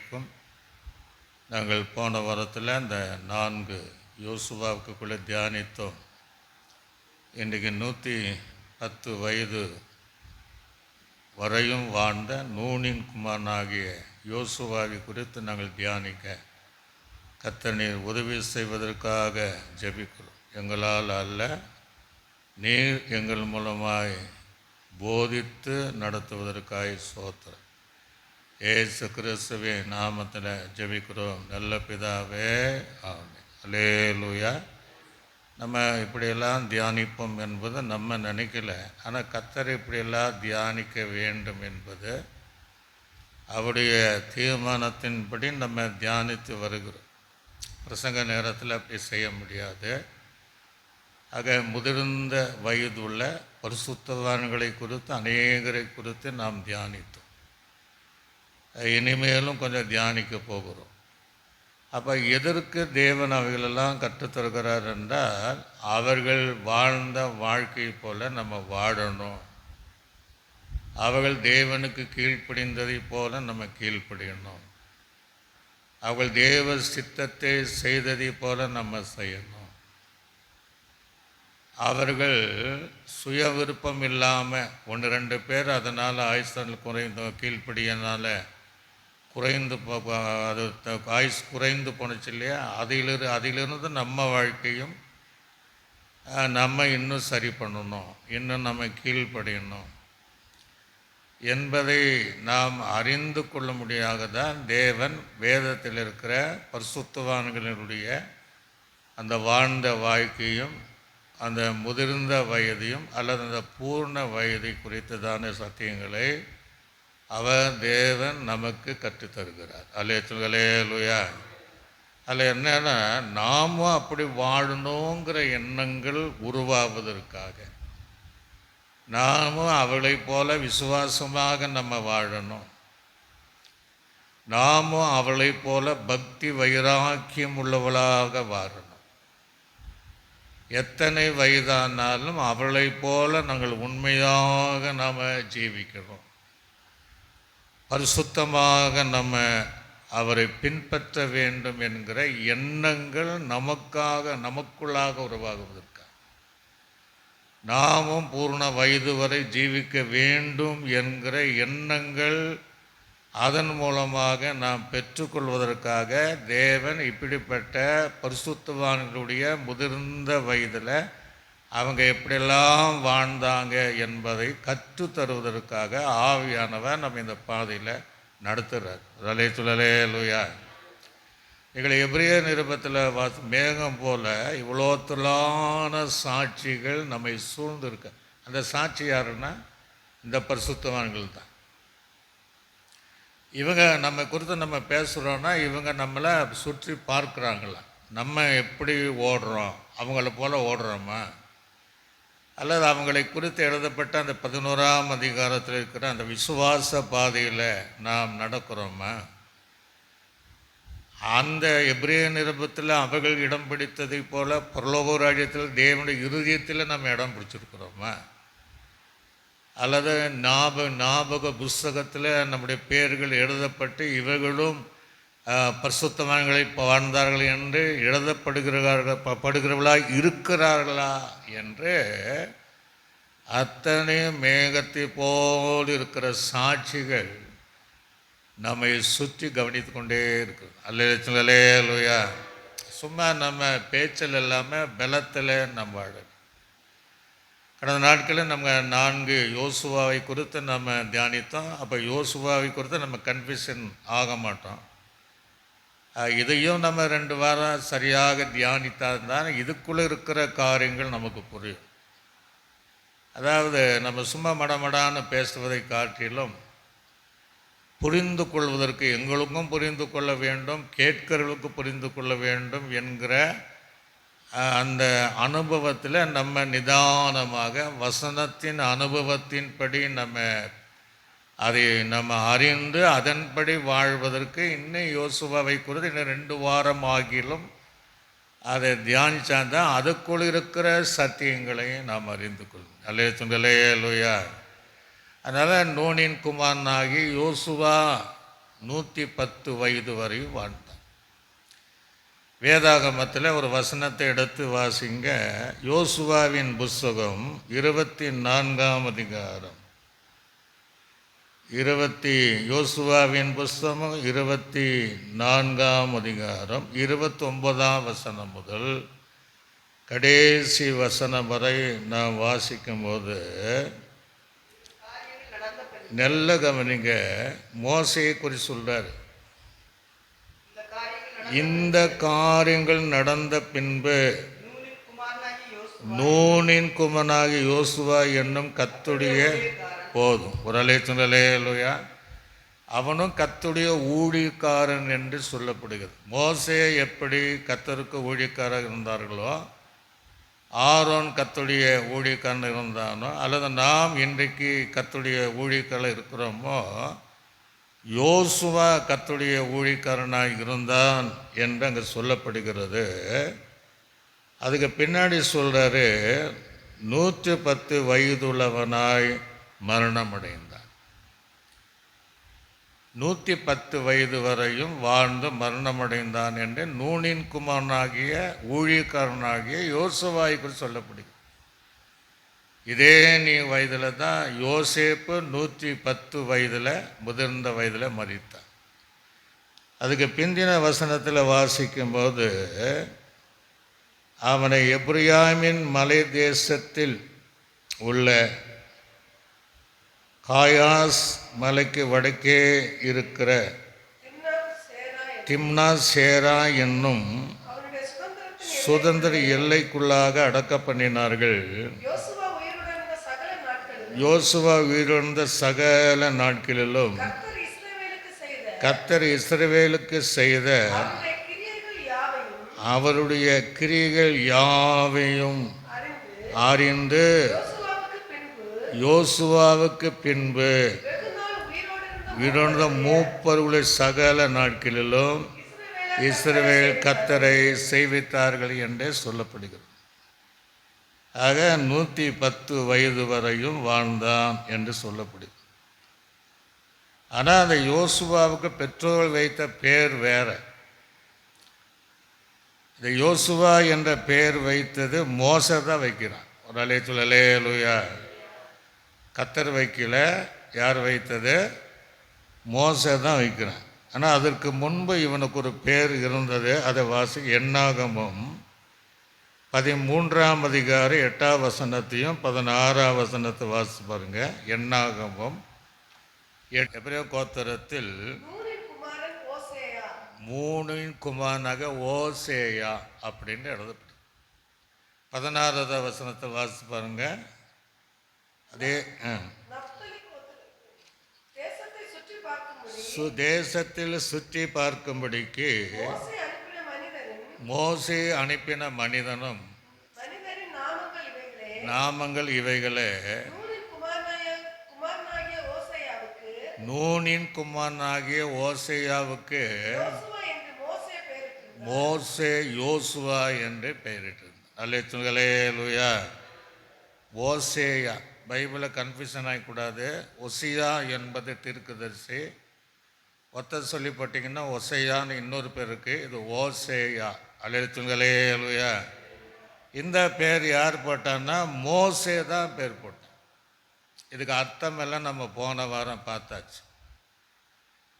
வரைக்கும் நாங்கள் போன வாரத்தில் அந்த 4 யோசுவாவுக்குள்ளே தியானித்தோம். இன்றைக்கு 110 வயது வரையும் வாழ்ந்த நூனின் குமாரனாகிய யோசுவாவை குறித்து நாங்கள் தியானிக்க கர்த்தர் நீர் உதவி செய்வதற்காக ஜெபிக்கிறோம். எங்களால் அல்ல, நீர் எங்கள் மூலமாய் போதித்து நடத்துவதற்காக ஸ்தோத்திரம். இயேசு கிறிஸ்துவின் நாமத்தில் ஜெபிக்கிறோம் நல்ல பிதாவே, ஆமென். அல்லேலூயா. நம்ம இப்படியெல்லாம் தியானிப்போம் என்பது நம்ம நினைக்கல. ஆனால் கர்த்தர் இப்படியெல்லாம் தியானிக்க வேண்டும் என்பது அவருடைய தீர்மானத்தின்படி நம்ம தியானித்து வருகிறோம். பிரசங்க நேரத்தில் அப்படி செய்ய முடியாது. ஆக முதிர்ந்த வயதுள்ள பரிசுத்தவான்களை குறித்து அநேகரை குறித்து நாம் தியானித்தோம். இனிமேலும் கொஞ்சம் தியானிக்க போகிறோம். அப்போ எதற்கு தேவன் அவைகளெல்லாம் கற்றுத்தருகிறார் என்றால், அவர்கள் வாழ்ந்த வாழ்க்கை போல் நம்ம வாழணும். அவர்கள் தேவனுக்கு கீழ்ப்படிந்ததை போல நம்ம கீழ்ப்படியணும். அவர்கள் தேவ சித்தத்தை செய்ததை போல நம்ம செய்யணும். அவர்கள் சுய விருப்பம் இல்லாமல் 1-2 பேர் அதனால் ஆயுசல் குறைந்து கீழ்ப்படியனால குறைந்து அது ஆயுஸ் குறைந்து போணுச்சு இல்லையா, அதிலிருந்து நம்ம வாழ்க்கையும் நம்ம இன்னும் சரி பண்ணணும், இன்னும் நம்ம கீழ்ப்படியணும் என்பதை நாம் அறிந்து கொள்ள முடியாக தான் தேவன் வேதத்தில் இருக்கிற பரிசுத்தவான்களினுடைய அந்த வாழ்ந்த வாழ்க்கையும் அந்த முதிர்ந்த வயதையும் அல்லது அந்த பூர்ண வயதை குறித்ததான சத்தியங்களை அவர் தேவன் நமக்கு கற்றுத்தருகிறார். அல்லேலூயா. அதில் என்னன்னா, நாமும் அப்படி வாழணுங்கிற எண்ணங்கள் உருவாவதற்காக, நாமும் அவளை போல விசுவாசமாக நம்ம வாழணும், நாமும் அவளை போல பக்தி வைராக்கியம் உள்ளவளாக வாழணும். எத்தனை வயதானாலும் அவளை போல நாங்கள் உண்மையாக நாம் ஜீவிக்கிறோம். பரிசுத்தமாக நம்ம அவரை பின்பற்ற வேண்டும் என்கிற எண்ணங்கள் நமக்குள்ளாக உருவாகுவதற்காக, நாமும் பூர்ண வயது வரை ஜீவிக்க வேண்டும் என்கிற எண்ணங்கள் அதன் மூலமாக நாம் பெற்றுக்கொள்வதற்காக தேவன் இப்படிப்பட்ட பரிசுத்தவான்களுடைய முதிர்ந்த வயதில் அவங்க எப்படியெல்லாம் வாழ்ந்தாங்க என்பதை கற்றுத்தருவதற்காக ஆவியானவர் நம்ம இந்த பாதையில் நடத்துகிறார். அல்லேலூயா. எங்களை எபிரேய நிருபத்தில் மேகம் போல இவ்வளோ திரளான சாட்சிகள் நம்மை சூழ்ந்திருக்க. அந்த சாட்சி யாருன்னா இந்த பரிசுத்தவான்கள் தான். இவங்க நம்ம குறித்து நம்ம பேசுகிறோன்னா இவங்க நம்மளை சுற்றி பார்க்குறாங்களா, நம்ம எப்படி ஓடுறோம், அவங்கள போல் ஓடுறோமா, அல்லது அவங்களை குறித்து எழுதப்பட்ட அந்த 11ஆம் அதிகாரத்தில் இருக்கிற அந்த விசுவாச பாதையில் நாம் நடக்கிறோமா, அந்த எபிரேய நிருபத்தில் அவர்கள் இடம் பிடித்ததை போல் பரலோக ராஜ்யத்தில் தேவனுடைய இருதயத்தில் நம்ம இடம் பிடிச்சிருக்கிறோமா, அல்லது ஞாபக புஸ்தகத்தில் நம்முடைய பெயர்கள் எழுதப்பட்டு இவர்களும் பரிசுத்தவான்களை வாழ்ந்தார்கள் என்று எழுதப்படுகிறவர்களாக இருக்கிறார்களா என்று அத்தனை மேகத்தை போல் இருக்கிற சாட்சிகள் நம்மை சுற்றி கவனித்து கொண்டே இருக்கிறது. அல்லேலூயா. சும்மா நம்ம பேச்சில் இல்லாமல் பலத்தில் நம்ம வாழ. கடந்த நாட்களில் நம்ம 4 யோசுவாவை குறித்து நம்ம தியானித்தோம். அப்போ யோசுவாவை குறித்து நம்ம கன்ஃபியூஷன் ஆக மாட்டோம். இதையும் நம்ம 2 வாரம் சரியாக தியானித்தால் தான் இதுக்குள்ளே இருக்கிற காரியங்கள் நமக்கு புரியும். அதாவது நம்ம சும்மா மடமடான்னு பேசுவதை காட்டிலும் புரிந்து கொள்வதற்கு எங்களுக்கும் புரிந்து கொள்ள வேண்டும், கேட்கிறவர்களுக்கு புரிந்து கொள்ள வேண்டும் என்கிற அந்த அனுபவத்தில் நம்ம நிதானமாக வசனத்தின் அனுபவத்தின்படி அதை நம்ம அறிந்து அதன்படி வாழ்வதற்கு இன்னும் யோசுவாவை குறித்து இன்னும் 2 வாரம் ஆகிலும் அதை தியானிச்சாதான் அதுக்குள் இருக்கிற சத்தியங்களையும் நாம் அறிந்து கொள்ளும். அல்லேலூயா. அதனால் நூனின் குமாரனாகி யோசுவா 110 வயது வரையும் வாழ்ந்தார். வேதாகமத்தில் ஒரு வசனத்தை எடுத்து வாசிங்க. யோசுவாவின் புஸ்தகம் 24ஆம் அதிகாரம். யோசுவாவின் புஸ்தகம் 24ஆம் அதிகாரம் 29ஆம் வசனம் முதல் கடைசி வசனம் வரை நான் வாசிக்கும்போது நல்ல கவனிங்க. மோசையை குறித்து சொல்றார். இந்த காரியங்கள் நடந்த பின்பு நூனின் குமாரனாகிய யோசுவா என்னும் கர்த்தருடைய போதும் ஒரு அலேலுயா அவனும் கர்த்தருடைய ஊழியக்காரன் என்று சொல்லப்படுகிறது. மோசே எப்படி கர்த்தருக்கு ஊழியக்காரர் இருந்தார்களோ, ஆரோன் கர்த்தருடைய ஊழியக்காரன் இருந்தானோ, அல்லது நாம் இன்றைக்கு கர்த்தருடைய ஊழியக்காரர் இருக்கிறோமோ, யோசுவா கர்த்தருடைய ஊழியக்காரனாக இருந்தான் என்று அங்கே சொல்லப்படுகிறது. அதுக்கு பின்னாடி சொல்கிறாரு, 110 வயதுள்ளவனாய் மரணமடைந்தான். 110 வயது வரையும் வாழ்ந்து மரணமடைந்தான் என்று நூனின் குமாரனாகிய ஊழியக்காரனாகிய யோசுவாய்க்கு சொல்லப்படுகிறது. இதே வயதில் தான் யோசேப்பு 110 வயதில் முதிர்ந்த வயதில் மரித்தார். அதுக்கு பிந்தின வசனத்தில் வாசிக்கும்போது, அவனை எப்ரியாமின் மலை தேசத்தில் உள்ள காயாஸ் மலைக்கு வடக்கே இருக்கிற திம்னா சேரா என்னும் சுதந்திர எல்லைக்குள்ளாக அடக்க பண்ணினார்கள். யோசுவா உயிரிழந்த சகல நாட்களிலும் கர்த்தர் இஸ்ரவேலுக்கு செய்த அவருடைய கிரியைகள் யாவையும் அறிந்து யோசுவாவுக்கு பின்பு உயிரிழந்த மூப்பருடைய சகல நாட்களிலும் இஸ்ரவேல் கர்த்தரை செய்வித்தார்கள் என்றே சொல்லப்படுகிறது. ஆக 110 வயது வரையும் வாழ்ந்தான் என்று சொல்லப்படுகிறது. ஆனால் அந்த யோசுவாவுக்கு பெற்றோர்கள் வைத்த பேர் வேற. இந்த யோசுவா என்ற பெயர் வைத்தது மோசே தான் வைக்கிறான். ஒரு அலேலுயா. கர்த்தர் வைக்கல. யார் வைத்தது? மோசே தான் வைக்கிறான். ஆனால் அதற்கு முன்பு இவனுக்கு ஒரு பேர் இருந்தது. அதை எண்ணாகமம் 13ஆம் அதிகாரம் 8ஆம் வசனத்தையும் 16ஆம் வசனத்தை வாசித்து பாருங்க. எண்ணாகமம் எபிரேய கோத்திரத்தில் மூணின் குமாரனாக ஓசேயா அப்படின்னு எழுதப்படும். 16ஆவது வசனத்தை வாசித்து பாருங்க. அதே தேசத்தில் சுற்றி பார்க்கும்படிக்கு மோசே அனுப்பின மனிதனும் நாமங்கள் இவைகளே. நூனின் குமாரனாகிய ஓசேயாவுக்கு மோசே யோசுவா என்று பெயரிட்டது. அல்லேலூயா. ஓசேயா பைபிளில் கன்ஃபியூஷன் ஆகக்கூடாது. ஒசியா என்பது தீர்க்கதரிசி. ஒத்த சொல்லி போட்டிங்கன்னா ஒசையான்னு இன்னொரு பேர் இருக்குது. இது ஓசேயா. அல்லேலூயா. இந்த பேர் யார் போட்டான்னா மோசே தான் பேர் போட்டான். இதுக்கு அர்த்தம் எல்லாம் நம்ம போன வாரம் பார்த்தாச்சு.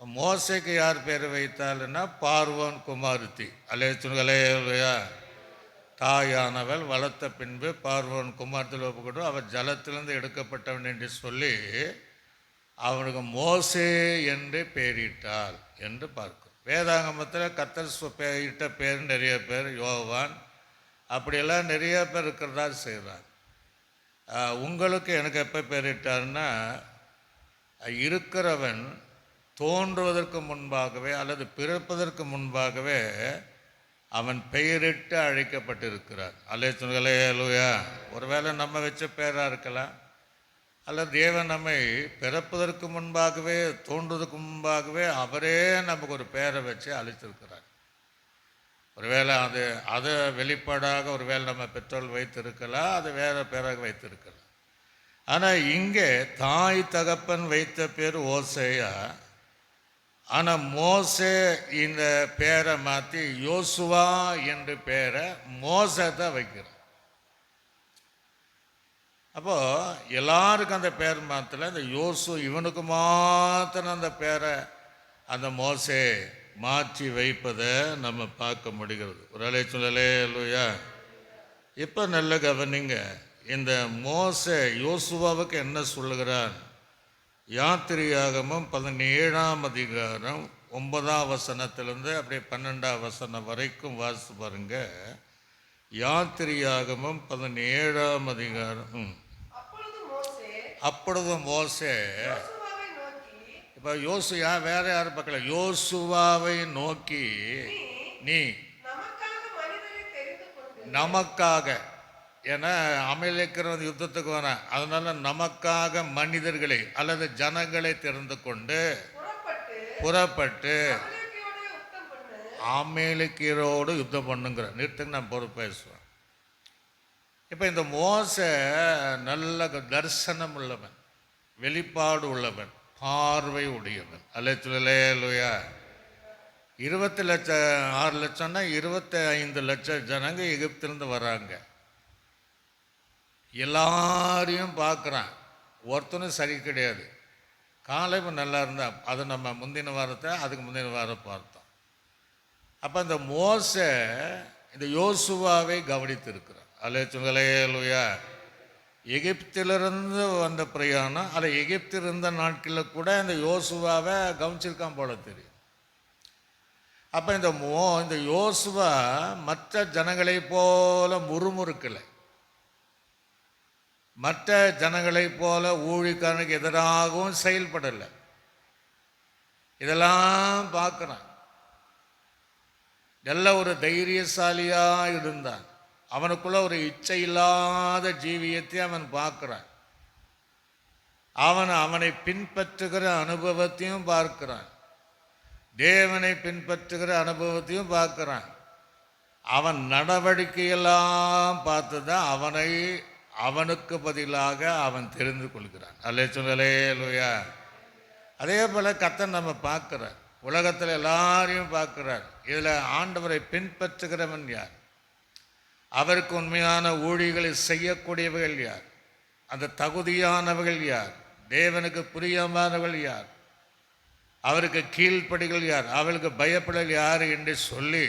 மோசேக்கு யார் பேர் வைத்தாலுன்னா பார்வோன் குமாரத்தி. அல்லேலூயா. தாயானவள் வளர்த்த பின்பு பார்வோன் குமாரத்தில் ஒப்புக்கொண்டு அவன் ஜலத்திலிருந்து எடுக்கப்பட்டவன் என்று சொல்லி அவனுக்கு மோசே என்று பெயரிட்டாள் என்று பார்க்கும். வேதாகமத்தில் கர்த்தர் இட்ட பேர் நிறைய பேர், யோவான், அப்படியெல்லாம் நிறைய பேர் இருக்கிறதா செய்கிறாங்க. உங்களுக்கு எனக்கு எப்போ பெயரிட்டார்னா, இருக்கிறவன் தோன்றுவதற்கு முன்பாகவே அல்லது பிறப்பதற்கு முன்பாகவே அவன் பெயரிட்டு அழைக்கப்பட்டிருக்கிறார். அல்லேலூயா. ஒருவேளை நம்ம வச்ச பேராக இருக்கலாம், அல்லது தேவன் நம்மை பிறப்பதற்கு முன்பாகவே தோன்றுவதற்கு முன்பாகவே அவரே நமக்கு ஒரு பேரை வச்சு அழைத்திருக்கிறார். ஒருவேளை அதை வெளிப்பாடாக ஒருவேளை நம்ம பெற்றோர்கள் வைத்திருக்கலாம், அது வேறு பேராக வைத்திருக்கலாம். ஆனால் இங்கே தாய் தகப்பன் வைத்த பேர் ஓசேயா. ஆனால் மோசே இந்த பேரை மாற்றி யோசுவா என்று பேரை மோசை தான் வைக்கிறார். அப்போது எல்லாருக்கும் அந்த பேர் மாத்திர இந்த யோசு இவனுக்கு மாத்திரம் அந்த பேரை அந்த மோசே மாற்றி வைப்பதை நம்ம பார்க்க முடிகிறது. ஒரு அலை சொல்லலே இல்லையா? இப்போ நல்ல கவனிங்க, இந்த மோசே யோசுவாவுக்கு என்ன சொல்லுகிறான்? யாத்திரையாகமும் 17ஆம் அதிகாரம் 9ஆம் வசனத்திலிருந்து அப்படியே 12ஆம் வசனம் வரைக்கும் வாசித்து பாருங்க. யாத்திரையாகமும் 17ஆம் அதிகாரம். அப்பொழுது மோசே இப்போ யோசுவா வேற யாரும் பார்க்கல, யோசுவாவை நோக்கி நீ நமக்காக, ஏன்னா அமலேக்கிற யுத்தத்துக்கு வரேன், அதனால நமக்காக மனிதர்களை அல்லது ஜனங்களை தெரிந்து கொண்டு புறப்பட்டு அமலேக்கியரோடு யுத்தம் பண்ணுங்கிற நிறுத்துக்கு நான் பொறுப்பு பேசுவேன். இப்போ இந்த மோசே நல்ல தரிசனம் உள்ளவன், வெளிப்பாடு உள்ளவன், பார்வை உடையவன். அல்லேலூயா. 20 லட்சம் 6 லட்சம்னா 25 லட்சம் ஜனங்க எகிப்திலிருந்து வராங்க. எல்லாரையும் பார்க்குறான், ஒருத்தனும் சரி கிடையாது. காலையும் நல்லா இருந்தா, அது நம்ம முந்தின வாரத்தை அதுக்கு முந்தின வாரம் பார்த்தோம். அப்போ இந்த மோசே இந்த யோசுவாவை கவனித்திருக்கிறான். அல்லேலூயா. எகிப்திலிருந்து வந்த பிரயாணம், அதை எகிப்தில் இருந்த நாட்களில் கூட இந்த யோசுவாவை கவனிச்சிருக்கான் போல தெரியும். அப்போ இந்த யோசுவா மற்ற ஜனங்களை போல முறுமுறுக்கலை, மற்ற ஜனங்களை போல ஊழிக்காரனுக்கு எதிராகவும் செயல்படலை. இதெல்லாம் பார்க்குறான். நல்ல ஒரு தைரியசாலியாக இருந்தான். அவனுக்குள்ள ஒரு இச்சை இல்லாத ஜீவியத்தை அவன் பார்க்கிறான். அவனை பின்பற்றுகிற அனுபவத்தையும் பார்க்கிறான். தேவனை பின்பற்றுகிற அனுபவத்தையும் பார்க்கிறான். அவன் நடவடிக்கையெல்லாம் பார்த்து தான் அவனுக்கு பதிலாக அவன் தெரிந்து கொள்கிறான். அல்லேலூயா. அதே போல் கர்த்தர் நம்ம பார்க்கிறார், உலகத்தில் எல்லாரையும் பார்க்கிறார். இதில் ஆண்டவரை பின்பற்றுகிறவன் யார்? அவருக்கு உண்மையான ஊழியர்களை செய்யக்கூடியவர்கள் யார்? அந்த தகுதியானவர்கள் யார்? தேவனுக்கு பிரியமானவர்கள் யார்? அவருக்கு கீழ்ப்படிகள் யார்? அவளுக்கு பயப்படல் யார் என்று சொல்லி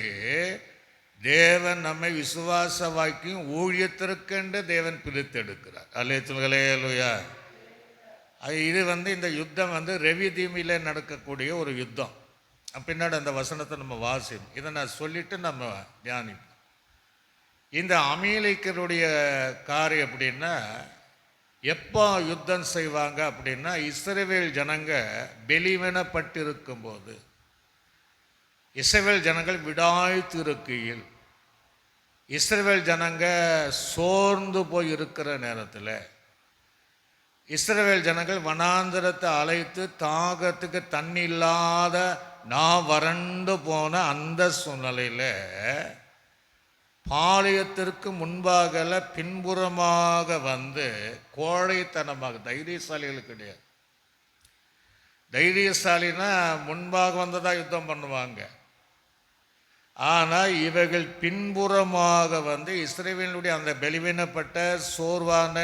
தேவன் நம்மை விசுவாச வாக்கியும் ஊழியத்திற்கென்று தேவன் பிரித்தெடுக்கிறார். அல்லேலூயா. இது இந்த யுத்தம் ரெவி தீமியில் நடக்கக்கூடிய ஒரு யுத்தம். பின்னாடி அந்த வசனத்தை நம்ம வாசிப்போம். இதை நான் சொல்லிட்டு நம்ம தியானிப்போம். இந்த அமலேக்கியருடைய காரியம் அப்படின்னா எப்போ யுத்தம் செய்வாங்க அப்படின்னா, இஸ்ரவேல் ஜனங்க பெலிவனப்பட்டிருக்கும் போது, இஸ்ரவேல் ஜனங்கள் விடாய்த்து இருக்கையில், இஸ்ரவேல் ஜனங்க சோர்ந்து போய் இருக்கிற நேரத்தில், இஸ்ரவேல் ஜனங்கள் வனாந்தரத்தை அழைத்து தாகத்துக்கு தண்ணி இல்லாத நான் வறண்டு போன அந்த சூழ்நிலையில் பாளையத்திற்கு முன்பாக பின்புறமாக வந்து கோழைத்தனமாக, தைரியசாலிகள் கிடையாது. தைரியசாலினா முன்பாக வந்ததாக யுத்தம் பண்ணுவாங்க. ஆனால் இவர்கள் பின்புறமாக வந்து இஸ்ரவேலுடைய அந்த பலவீனப்பட்ட சோர்வான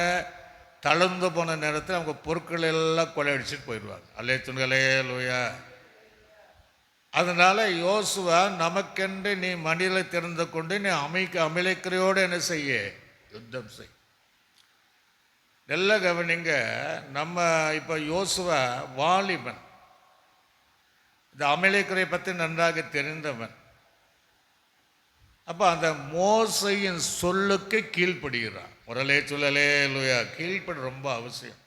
தளர்ந்து போன நேரத்தில் அவங்க பொருட்கள் எல்லாம் கொள்ளையடிச்சிட்டு போயிடுவாங்க. அல்லேலூயா. அதனால் யோசுவா நமக்கென்று நீ மனிதனை திறந்து கொண்டு நீ அமலேக்கியரோடு என்ன செய்ய? யுத்தம் செய். நல்ல கவனிங்க, நம்ம இப்போ யோசுவா வாலிபன், இந்த அமலேக்கியரை பற்றி நன்றாக தெரிந்தவன். அப்போ அந்த மோசையின் சொல்லுக்கு கீழ்ப்படுகிறான். முரலே சொல்லலே இல்லையா? கீழ்ப்படு ரொம்ப அவசியம்.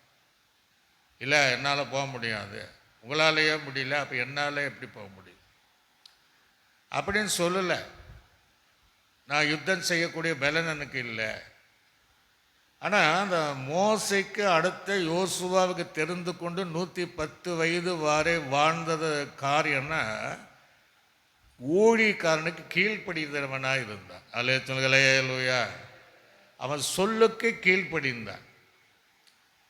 இல்லை என்னால் போக முடியாது, உங்களாலேயே முடியல, அப்போ என்னால் எப்படி போக முடியும் அப்படின்னு சொல்லலை. நான் யுத்தம் செய்யக்கூடிய பலன் எனக்கு இல்லை. ஆனால் அந்த மோசைக்கு அடுத்த யோசுவாவுக்கு தெரிந்து கொண்டு 110 வயது வரை வாழ்ந்தது காரியம்னா ஊழியக்காரனுக்கு கீழ்ப்படிந்தவனாக இருந்தான். அல்லேலூயா. அவன் சொல்லுக்கு கீழ்ப்படிந்தான்.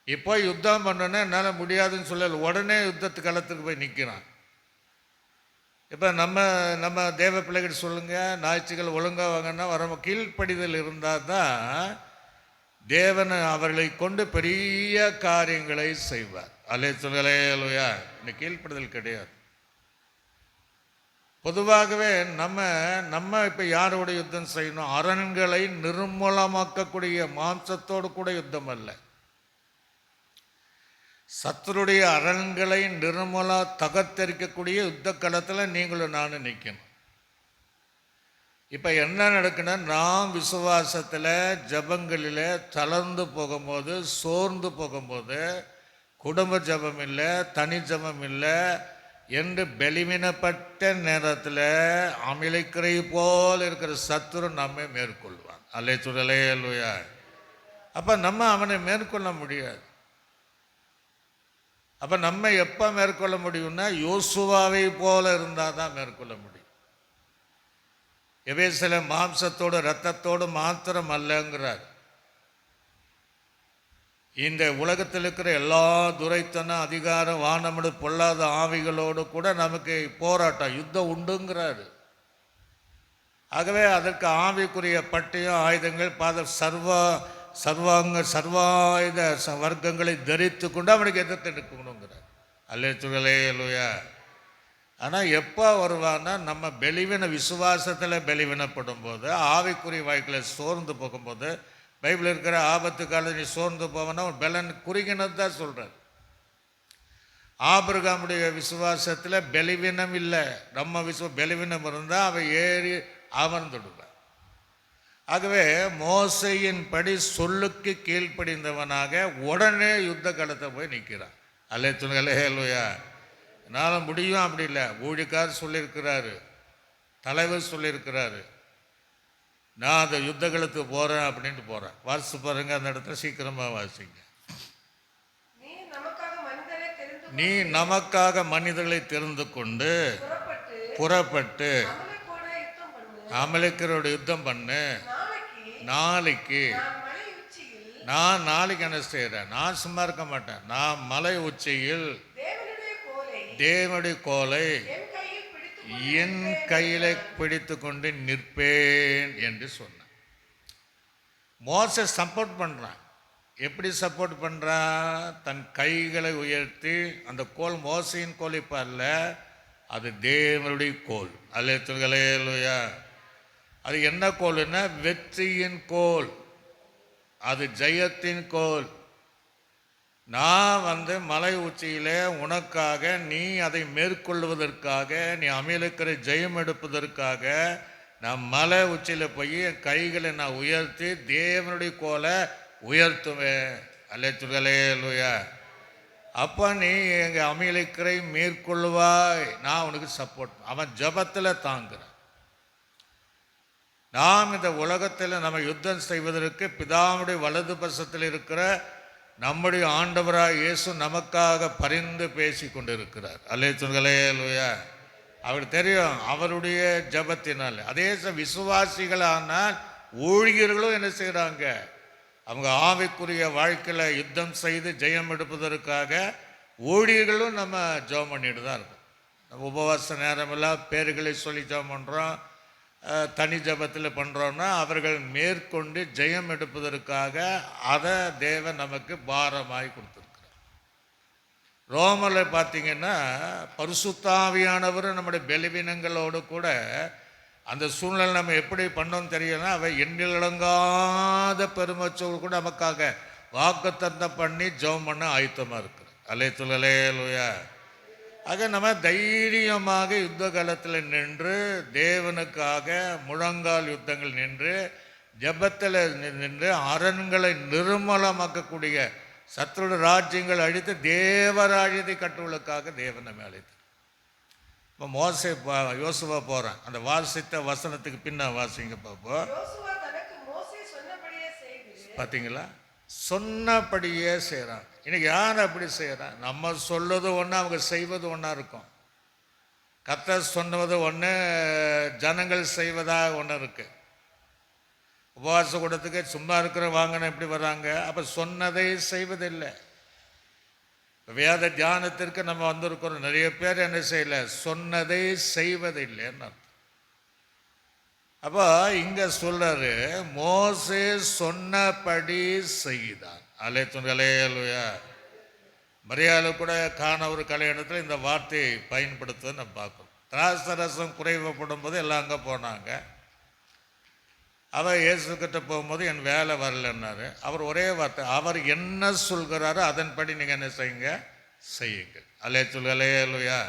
இப்போ யுத்தம் பண்ணோன்னே என்னால் முடியாதுன்னு சொல்லல, உடனே யுத்தத்து களத்துக்கு போய் நிற்கிறான். இப்போ நம்ம நம்ம தேவ பிள்ளைகள் சொல்லுங்கள், ஞாயிற்றுகள் ஒழுங்காக வாங்கன்னா வர கீழ்ப்படிதல் இருந்தால் தான் தேவன் அவர்களை கொண்டு பெரிய காரியங்களை செய்வார். அல்லேலூயா. இந்த கீழ்ப்படிதல் கிடையாது. பொதுவாகவே நம்ம நம்ம இப்போ யாரோட யுத்தம் செய்யணும்? அரண்களை நிர்மூலமாக்கக்கூடிய மாம்சத்தோடு கூட யுத்தம் அல்ல, சத்துருடைய அரண்களை நிர்மூல தகர்த்தரிக்கக்கூடிய யுத்த களத்தில் நீங்களும் நானும் நிற்கணும். இப்போ என்ன நடக்குன்னா, நாம் விசுவாசத்தில் ஜபங்களில் தளர்ந்து போகும்போது, சோர்ந்து போகும்போது, குடும்ப ஜபம் இல்லை, தனி ஜபம் இல்லை என்று பலவீனப்பட்ட நேரத்தில் அமிலைக்கரை போல் இருக்கிற சத்துரு நம்மை மேற்கொள்வான். அல்லேலூயா. அப்போ நம்ம அவனை மேற்கொள்ள முடியாது. அப்போ நம்ம எப்போ மேற்கொள்ள முடியும்னா, யோசுவாவை போல இருந்தால் தான் மேற்கொள்ள முடியும். எபேசில மாம்சத்தோடு இரத்தத்தோடு மாத்திரம் அல்லங்கிறார். இந்த உலகத்தில் இருக்கிற எல்லா துரைத்தன அதிகாரம் வானமடு பொல்லாத ஆவிகளோடு கூட நமக்கு போராட்டம் யுத்தம் உண்டுங்கிறாரு. ஆகவே அதற்கு ஆவிக்குரிய பட்டயம் ஆயுதங்கள் சர்வாயுத வர்க்கங்களை தரித்து கொண்டு அவனுக்கு எதிர்த்து எடுக்கணுங்கிறார். அல்லேலூயா. ஆனால் எப்போ வருவான்னா, நம்ம பலவீன விசுவாசத்தில் பலவீனப்படும் போது, ஆவிக்குரிய வாழ்க்கையில சோர்ந்து போகும்போது, பைபிள் இருக்கிற ஆபத்து காலத்தில் நீ சோர்ந்து போவனா ஒரு பலன் குறுகினது தான் சொல்கிறார். ஆபிரகாமுடைய விசுவாசத்தில் பலவீனம் இல்லை, நம்ம பலவீனம் இருந்தால் அவன் ஏறி அமர்ந்துடுவான். ஆகவே மோசையின் படி சொல்லுக்கு கீழ்ப்படிந்தவனாக உடனே யுத்த காலத்தை போய் நிற்கிறான். அல்லேலூயா. என்னால் முடியும் அப்படி இல்லை, ஊழியக்காரர் சொல்லியிருக்கிறாரு, தலைவர் சொல்லியிருக்கிறாரு, நான் அந்த யுத்த காலத்துக்கு போகிறேன் அப்படின்ட்டு போகிறேன். வாசித்து பாருங்க, அந்த இடத்துல சீக்கிரமாக வாசிங்க. நீ நமக்காக மனிதர்களை தெரிந்து கொண்டு புறப்பட்டு அமலேக்கரோட யுத்தம் பண்ணு. நாளைக்கு நான் என்ன செய்கிறேன்? நான் சும்மா இருக்க மாட்டேன். நான் மலை உச்சியில் தேவனுடைய கோலை என் கையில பிடித்து கொண்டு நிற்பேன் என்று சொன்னான். மோசே சப்போர்ட் பண்ணுறான். எப்படி சப்போர்ட் பண்ணுறான்? தன் கைகளை உயர்த்தி, அந்த கோல் மோசையின் கோல் இப்போ அல்ல, அது தேவனுடைய கோல். அல்லேலூயா. அது என்ன கோல்னா? வெற்றியின் கோல், அது ஜெயத்தின் கோல். நான் மலை உச்சியிலே உனக்காக, நீ அதை மேற்கொள்வதற்காக, நீ அமலேக்கரை ஜெயம் எடுப்பதற்காக நான் மலை உச்சியில் போய் என் கைகளை நான் உயர்த்தி தேவனுடைய கோலை உயர்த்துவேன். அல்லேலூயா. அப்போ நீ எங்கள் அமலேக்கரை மேற்கொள்வாய், நான் உனக்கு சப்போர்ட். அவன் ஜபத்தில் தாங்குறான். நாம் இந்த உலகத்தில் நம்ம யுத்தம் செய்வதற்கு பிதாவுடைய வலது பசத்தில் இருக்கிற நம்முடைய ஆண்டவராக இயேசு நமக்காக பரிந்து பேசி கொண்டிருக்கிறார். அல்லேலூயா. அவருக்கு தெரியும் அவருடைய ஜபத்தினால். அதே விசுவாசிகளானால் ஊழியர்களும் என்ன செய்கிறாங்க? அவங்க ஆவிக்குரிய வாழ்க்கையில் யுத்தம் செய்து ஜெயம் எடுப்பதற்காக ஊழியர்களும் நம்ம ஜெபம் பண்ணிட்டு தான் இருக்கோம். நம்ம உபவாச நேரமெல்லாம் பேர்களை சொல்லி ஜெபம் பண்ணுறோம், தனி ஜபத்தில் பண்ணுறோன்னா அவர்கள் மேற்கொண்டு ஜெயம் எடுப்பதற்காக அதை தேவன் நமக்கு பாரமாய் கொடுத்துருக்கிறார். ரோமரில் பார்த்தீங்கன்னா பரிசுத்தாவியானவர் நம்முடைய பலவீனங்களோடு கூட அந்த சூழ்நிலை நம்ம எப்படி பண்ணோன்னு தெரியலன்னா, அவை எண்ணிலடங்காத பெருமச்சோடு கூட நமக்காக வாக்குத்தத்தம் பண்ணி ஜெபம் பண்ண ஆயத்தமாக இருக்கிறார். அல்லேலூயா. ஆக நம்ம தைரியமாக யுத்த காலத்தில் நின்று தேவனுக்காக முழங்கால் யுத்தங்கள் நின்று ஜபத்தில் நின்று அரண்களை நிர்மலமாக்கக்கூடிய சத்துருடைய ராஜ்யங்கள் அழித்து தேவராஜ்யத்தை கட்டுவதற்காக தேவன் நம்ம அழைத்து. இப்போ மோசே யோசுவா போகிறேன், அந்த வாசித்த வசனத்துக்கு பின்ன வாசிங்க பார்ப்போம். பார்த்தீங்களா? சொன்னபடியே செய்கிறான். இன்னைக்கு யார் அப்படி செய்கிறான்? நம்ம சொல்வது ஒன்று, அவங்க செய்வது ஒன்றா இருக்கும். கர்த்தர் சொன்னது ஒன்று, ஜனங்கள் செய்வதாக ஒன்று இருக்கு. உபவாச கூடத்துக்கு சும்மா இருக்கிற வாங்கின எப்படி வர்றாங்க? அப்போ சொன்னதை செய்வதில்லை. வேத தியானத்திற்கு நம்ம வந்திருக்கிறோம். நிறைய பேர் என்ன செய்யல, சொன்னதை செய்வதில்லைன்னு அர்த்தம். அப்போ இங்க சொல்றாரு, மோசே சொன்னபடி செய்தான். அலேலுயா. மரியாதை கூட காண ஒரு கல்யாணத்தில் இந்த வார்த்தையை பயன்படுத்துவதை நம்ம பார்க்கணும். திராட்சரசம் குறைவுப்படும் போது எல்லாம் அங்கே போனாங்க. அவர் இயேசுக்கிட்ட போகும்போது என் வேலை வரலன்னாரு. அவர் ஒரே வார்த்தை, அவர் என்ன சொல்கிறாரோ அதன்படி நீங்கள் என்ன செய்யுங்கள். அலேலுயா.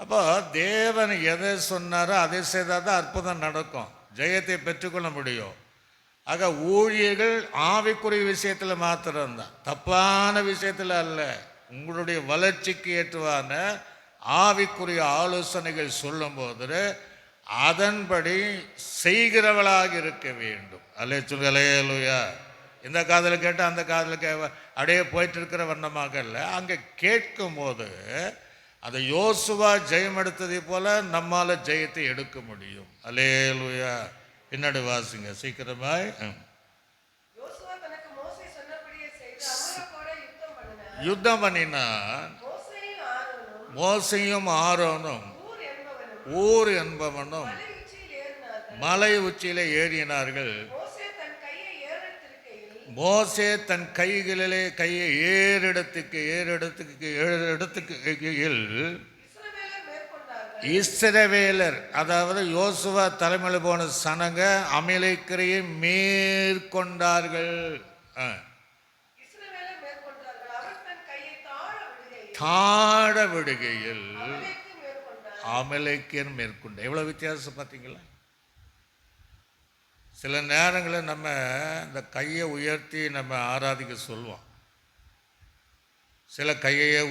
அப்போ தேவன் எதை சொன்னாரோ அதை செய்தால் தான் அற்புதம் நடக்கும், ஜெயத்தை பெற்றுக்கொள்ள முடியும். ஆக ஊழியர்கள் ஆவிக்குரிய விஷயத்தில் மாத்திரம்தான், தப்பான விஷயத்தில் அல்ல. உங்களுடைய வளர்ச்சிக்கு ஏற்றுவான ஆவிக்குரிய ஆலோசனைகள் சொல்லும்போது அதன்படி செய்கிறவளாக இருக்க வேண்டும். அல்லேலூயா. இந்த காதில் கேட்டு அந்த காதில் அப்படியே போயிட்டு இருக்கிற வண்ணமாக இல்லை. அங்கே கேட்கும் போது அதை யோசுவா ஜெயம் எடுத்ததை போல நம்மால் ஜெயத்தை எடுக்க முடியும். அல்லேலூயா. பின்னாடி வாசிங்க சீக்கிரமாய். யுத்தம் பண்ணினா மோசையும் ஆரோனும் ஊர் என்பவனும் மலை உச்சியில ஏறினார்கள். மோசே தன் கைகளிலே கையை ஏறெடுத்துக்கு இஸ்ரவேலர், அதாவது யோசுவா தலைமையில் போன சனங்க அமலேக்கரையை மேற்கொண்டார்கள். தாழ விடுகையில் அமலேக்கியர் மேற்கொண்ட. எவ்வளவு வித்தியாசம் பார்த்தீங்களா? சில நேரங்களில் நம்ம இந்த கையை உயர்த்தி நம்ம ஆராதிக்க சொல்லுவோம். சில கையை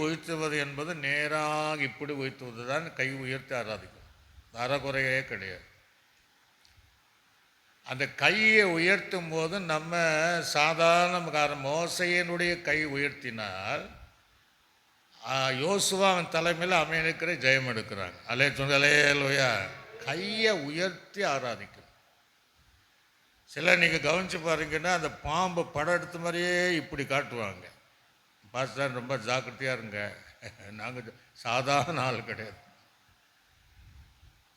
உயர்த்துவது என்பது நேராக இப்படி உயர்த்துவது தான் கை உயர்த்தி ஆராதிக்கும், அறகுறையே கிடையாது. அந்த கையை உயர்த்தும் போது நம்ம சாதாரண மோசையினுடைய கை உயர்த்தினால் யோசுவா அவன் தலைமையில் அமலேக்கிற ஜெயம் எடுக்கிறாங்க. அல்லேலூயா. கையை உயர்த்தி ஆராதிக்கணும். சில நீங்கள் கவனித்து பாருங்கன்னா அந்த பாம்பு படம் எடுத்த மாதிரியே இப்படி காட்டுவாங்க. பாஸ்டர் ரொம்ப ஜாக்கிரதையாக இருங்க, நாங்கள் சாதாரண ஆள் கிடையாது.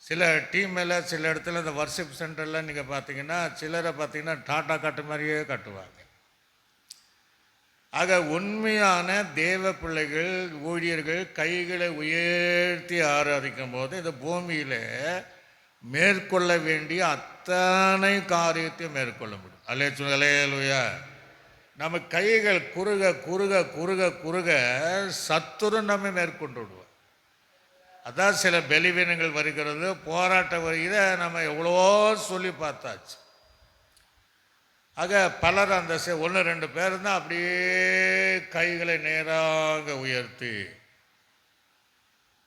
சில டீமில் சில இடத்துல இந்த வர்ஷிப் சென்டரில் நீங்கள் பார்த்தீங்கன்னா சிலரை பார்த்தீங்கன்னா டாட்டா காட்டு மாதிரியே காட்டுவாங்க. ஆக உண்மையான தேவ பிள்ளைகள் ஊழியர்கள் கைகளை உயர்த்தி ஆராதிக்கும் போது இந்த பூமியில் மேற்கொள்ள வேண்டிய அத்தனை காரியத்தையும் மேற்கொள்ள முடியும். அல்லேலூயா. நம்ம கைகள் குறுக குறுக குறுக குறுக சத்துரு நம்ம மேற்கொண்டு விடுவோம். அதான் சில பலவீனங்கள் வருகிறது, போராட்டம் வருகிற நம்ம எவ்வளோ சொல்லி பார்த்தாச்சு. ஆக பலர் அந்த 1-2 பேர் தான் அப்படியே கைகளை நேராக உயர்த்தி,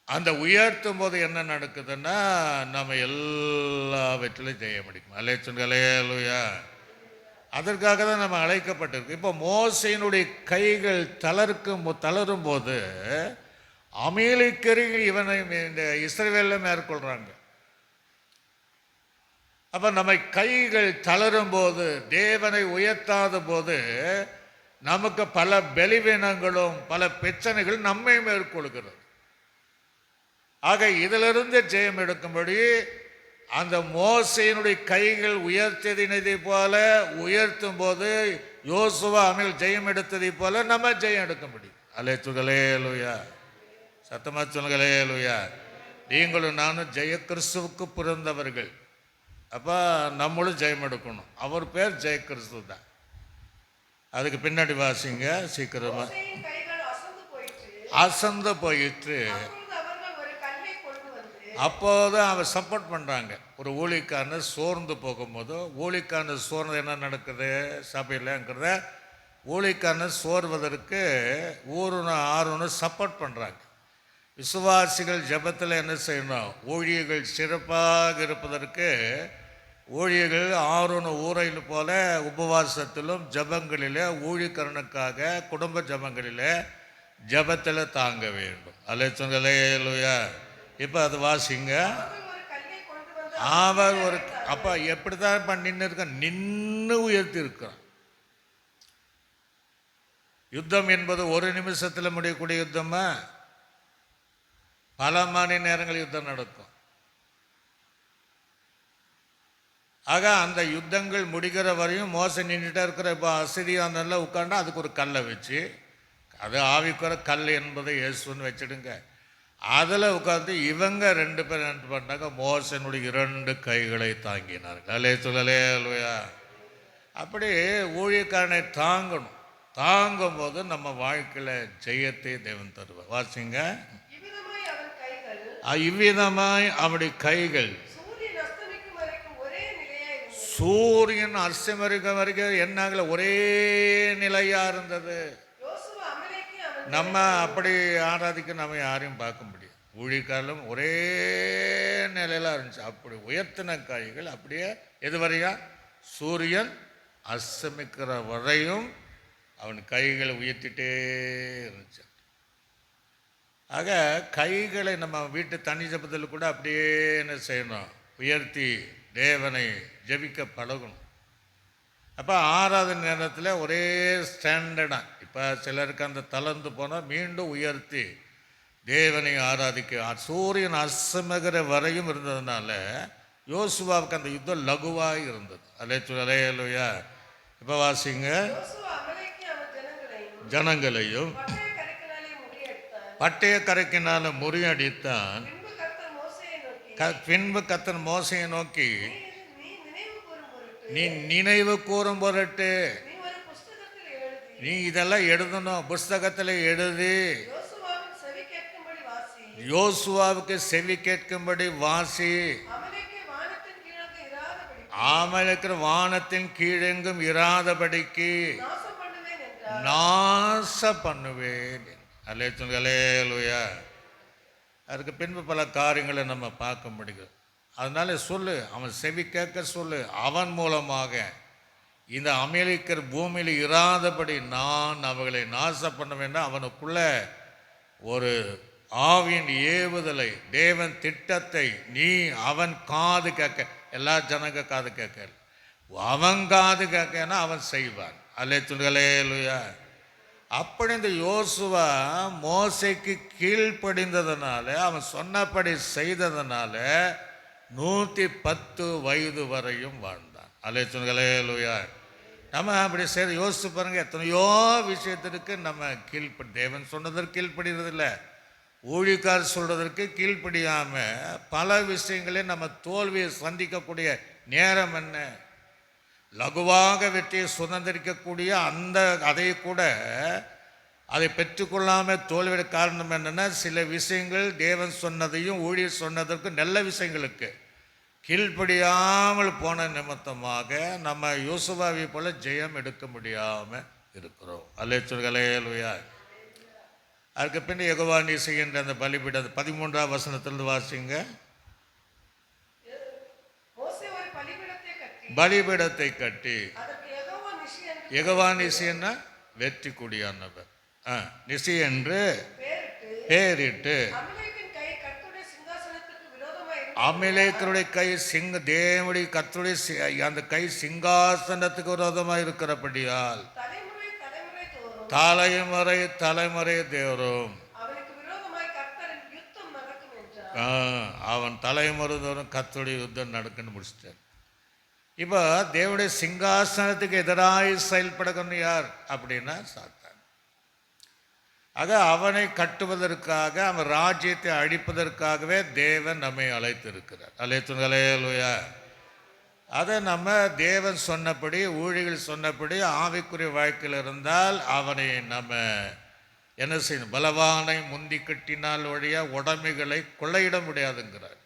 அந்த உயர்த்தும் போது என்ன நடக்குதுன்னா நம்ம எல்லாவற்றிலும் ஜெயம் முடிக்கும். அல்லேலூயா. அதற்காக தான் நம்ம அழைக்கப்பட்டிருக்கு. இப்போ மோசையினுடைய கைகள் தளரும் போது அமலேக்கியர்கள் இவனை இந்த இஸ்ரவேலில் மேற்கொள்கிறாங்க. அப்போ நம்ம கைகள் தளரும் போது, தேவனை உயர்த்தாத போது நமக்கு பல பலவீனங்களும் பல பிரச்சனைகள் நம்மை மேற்கொள்கிறது. ஆக இதிலிருந்து ஜெயம் எடுக்கும்படி அந்த மோசையினுடைய கைகள் உயர்த்தினதை போல உயர்த்தும் போது யோசுவா அமேல் ஜெயம் எடுத்ததை போல நம்ம ஜெயம் எடுக்க முடியும். அல்லேலூயா. சத்தமா சொல்லுங்களேலூயா. நீங்களும் நானும் ஜெய கிறிஸ்துவுக்கு பிறந்தவர்கள். அப்போ நம்மளும் ஜெயம் எடுக்கணும். அவர் பேர் ஜெய கிறிஸ்து தான். அதுக்கு பின்னாடி வாசிங்க சீக்கிரமா. அசந்து போயிற்று. அப்போது அவர் சப்போர்ட் பண்ணுறாங்க. ஒரு ஊழிக்காரனை சோர்ந்து போகும்போது, ஊழிக்காரனை சோர்ந்து என்ன நடக்குது சபையில்ங்கிறத, ஊழிக்காரனை சோர்வதற்கு ஆறுன்னு சப்போர்ட் பண்ணுறாங்க. விசுவாசிகள் ஜெபத்தில் என்ன செய்யணும்? ஊழியர்கள் சிறப்பாக இருப்பதற்கு ஊழியர்கள் ஆரோன் ஊரையில் போல உபவாசத்திலும் ஜபங்களில் ஊழியக்காரனுக்காக குடும்ப ஜபங்களில் ஜபத்தில் தாங்க வேண்டும். அல்லேலூயா. இப்போ அது வாசிங்க. அவர் ஒரு அப்போ எப்படி தான் நின்று இருக்க, நின்று உயர்த்தி இருக்கிறான். யுத்தம் என்பது ஒரு நிமிஷத்தில் முடியக்கூடிய யுத்தமா? பல மணி நேரங்கள் யுத்தம் நடக்கும். ஆக அந்த யுத்தங்கள் முடிகிற வரையும் மோசம் நின்றுட்டே இருக்கிற. இப்போ அசிரியானல்ல உட்காண்டா அதுக்கு ஒரு கல்லை வச்சு, அது ஆவிக்குற கல் என்பதை இயேசுன்னு வச்சுடுங்க. அதில் உட்காந்து இவங்க 2 பேர் என்ன பண்ணாங்க? மோசனுடைய 2 கைகளை தாங்கினார்கள். அல்லே சொல்லலே அல்லையா? அப்படி ஊழியக்காரனை தாங்கணும். தாங்கும் போது நம்ம வாழ்க்கையில் ஜெயத்தை தேவன் தருவார். வாசிங்க. இவ்விதமாய் அவருடைய கைகள் சூரியன் அஸ்தமிக்கும் வரைக்கும் என்னாகல ஒரே நிலையா இருந்தது. நம்ம அப்படி ஆராதிக்க நம்ம யாரையும் பார்க்க முடியும். ஊழியக்காலம் ஒரே நிலையில இருந்துச்சு. அப்படி உயர்த்தின கைகள் அப்படியே எது வரையா? சூரியன் அஸ்தமிக்கிற வரையும் அவன் கைகளை உயர்த்திட்டே இருந்துச்சு. ஆக கைகளை நம்ம வீட்டு தனி ஜபத்தில் கூட அப்படியே என்ன செய்யணும்? உயர்த்தி தேவனை ஜெபிக்க பழகணும். அப்போ ஆராதனை நேரத்தில் ஒரே ஸ்டாண்டர்டாக, இப்போ சிலருக்கு அந்த தளர்ந்து போனால் மீண்டும் உயர்த்தி தேவனை ஆராதிக்க சூரியன் அஸ்தமிக்கிற வரையும் இருந்ததுனால யோசுவாவுக்கு அந்த யுத்தம் லகுவாக இருந்தது. அலையா? இப்போ வாசிங்க. ஜனங்களையும் பட்டய கரைக்கினால முறியடித்தான். பின்பு கர்த்தர் மோசையை நோக்கி, நீ நினைவு கூறும் பொருட்டு நீ இதெல்லாம் எழுதணும், புஸ்தகத்தில் எழுதி யோசுவாவுக்கு செவி கேட்கும்படி வாசி. ஆமலேக்கு வானத்தின் கீழெங்கும் இராதபடிக்கு நாச பண்ணுவேன். அல்லேலூயா. அதுக்கு பின்பு பல காரியங்களை நம்ம பார்க்க முடியும். அதனால சொல்லு, அவன் செவி கேட்க சொல்லு. அவன் மூலமாக இந்த அமெரிக்கர் பூமியில் இராதபடி நான் அவர்களை நாச பண்ண வேண்டாம். அவனுக்குள்ள ஒரு ஆவியின் ஏவுதலை, தேவன் திட்டத்தை நீ அவன் காது கேட்க, எல்லா ஜனங்க காது கேட்க, அவன் காது கேட்கனா அவன் செய்வான். அல்லேலூயா. அப்படி இந்த யோசுவா மோசைக்கு கீழ்ப்படிந்ததுனால, அவன் சொன்னபடி செய்ததுனால 110 வயது வரையும் வாழ்ந்தான். அல்லேலூயா. நம்ம அப்படி செய்ய யோசிச்சு பாருங்க. எத்தனையோ விஷயத்திற்கு நம்ம தேவன் சொன்னதற்கு கீழ்ப்படுறதில்லை, ஊழியக்காரர் சொல்றதற்கு கீழ்ப்படியாமல் பல விஷயங்களே நம்ம தோல்வியை சந்திக்கக்கூடிய நேரம் என்ன? லகுவாக வெற்றியை சுதந்திரிக்கக்கூடிய அதை கூட அதை பெற்றுக்கொள்ளாமல் தோல்வியோட காரணம் என்னென்னா, சில விஷயங்கள் தேவன் சொன்னதையும் ஊழியர் சொன்னதற்கு நல்ல விஷயங்களுக்கு கீழ்ப்படியாமல் போன நிமித்தமாக நம்ம யோசுவாவை போல ஜெயம் எடுக்க முடியாமல் இருக்கிறோம். அல்லேலூயா. அதுக்கு பின் யெகோவா நீசிக்கின்ற அந்த பலிபீடம் 13ஆம் வசனத்திலிருந்து வாசிங்க. பலிபீடத்தை கட்டி, யெகோவா நிசின்னா வெற்றி கொடியானவர், நிசி என்று பேரிட்டு, அமலேக்கருடைய கை தேவனுடைய கர்த்தருடைய அந்த கை சிங்காசனத்துக்கு விரோதமாக இருக்கிறபடியால் தலைமுறை தலைமுறை தேவரும் அவன் தலைமுறை தோறும் கர்த்தருடைய யுத்தம் நடக்குன்னு முடிச்சிட்டார். இப்போ தேவனுடைய சிங்காசனத்துக்கு எதிராக செயல்படணும் யார் அப்படின்னா சாத்தான். ஆக அவனை கட்டுவதற்காக, அவன் ராஜ்யத்தை அழிப்பதற்காகவே தேவன் நம்மை அழைத்திருக்கிறார். அல்லேலூயா. அதை நம்ம தேவன் சொன்னபடி, ஊழியர்கள் சொன்னபடி ஆவிக்குரிய வாழ்க்கையில் இருந்தால் அவனை நம்ம என்ன செய்யணும்? பலவானை முந்தி கட்டினால் வழியா உடைமைகளை கொள்ளையிட முடியாதுங்கிறார்.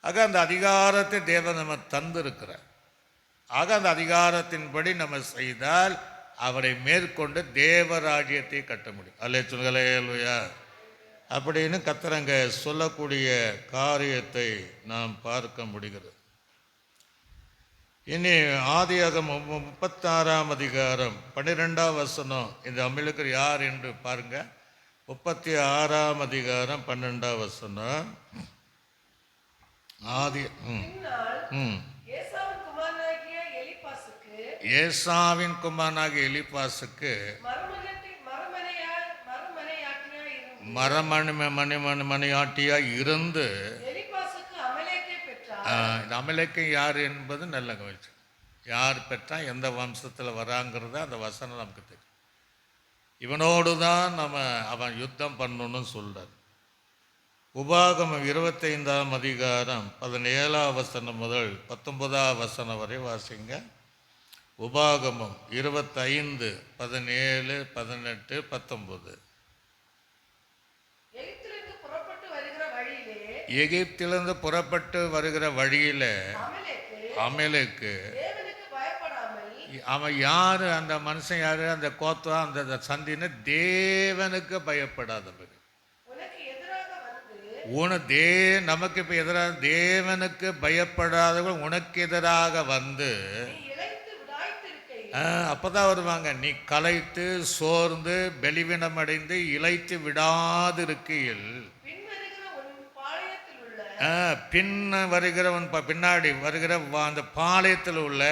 ஆக அந்த அதிகாரத்தை தேவன் நம்ம தந்திருக்கிறார். ஆக அந்த அதிகாரத்தின்படி நம்ம செய்தால் அவரை மேற்கொண்டு தேவராஜ்யத்தை கட்ட முடியும். அல்லேலூயா. அப்படின்னு கர்த்தர் சொல்லக்கூடிய காரியத்தை நாம் பார்க்க முடிகிறது. இனி ஆதியாகமம் 36ஆம் அதிகாரம் 12ஆம் வசனம். இந்த அமலேக்கர் யார் என்று பாருங்க. 36ஆம் அதிகாரம் 12ஆம் வசனம். ஏசாவின் குமாரனாகிய எலிப்பாசுக்கு மணியாட்டியாக இருந்து எலிபாசுக்கு அமலேக்கை பெற்றார். இந்த அமலேக்கன் யார் என்பது நல்ல கவனிச்சு. யார் பெற்றா எந்த வம்சத்தில் வராங்கிறத அந்த வசனம் நமக்கு தெரியும். இவனோடு தான் அவன் யுத்தம் பண்ணணும்னு சொல்கிறார். உபாகமம் 25ஆம் அதிகாரம் 17ஆம் வசனம் முதல் 19ஆம் வசனம் வரை வாசிங்க. உபாகமம் 25, 17, 18, 19. எகிப்திலிருந்து புறப்பட்டு வருகிற வழியில அமலேக்கு அவன் யாரு, அந்த மனுஷன் யாரு, அந்த கோத்தம் அந்த சந்தின தேவனுக்கு பயப்படாதவர். நமக்கு இப்ப எதிராக தேவனுக்கு பயப்படாதவர்கள் உனக்கு எதிராக வந்து அப்பதான் வருவாங்க. நீ களைத்து சோர்ந்து பலவீனம் அடைந்து இளைத்து விடாது இருக்கையில் பின்ன வருகிறவன் பின்னாடி வருகிற அந்த பாளையத்தில் உள்ள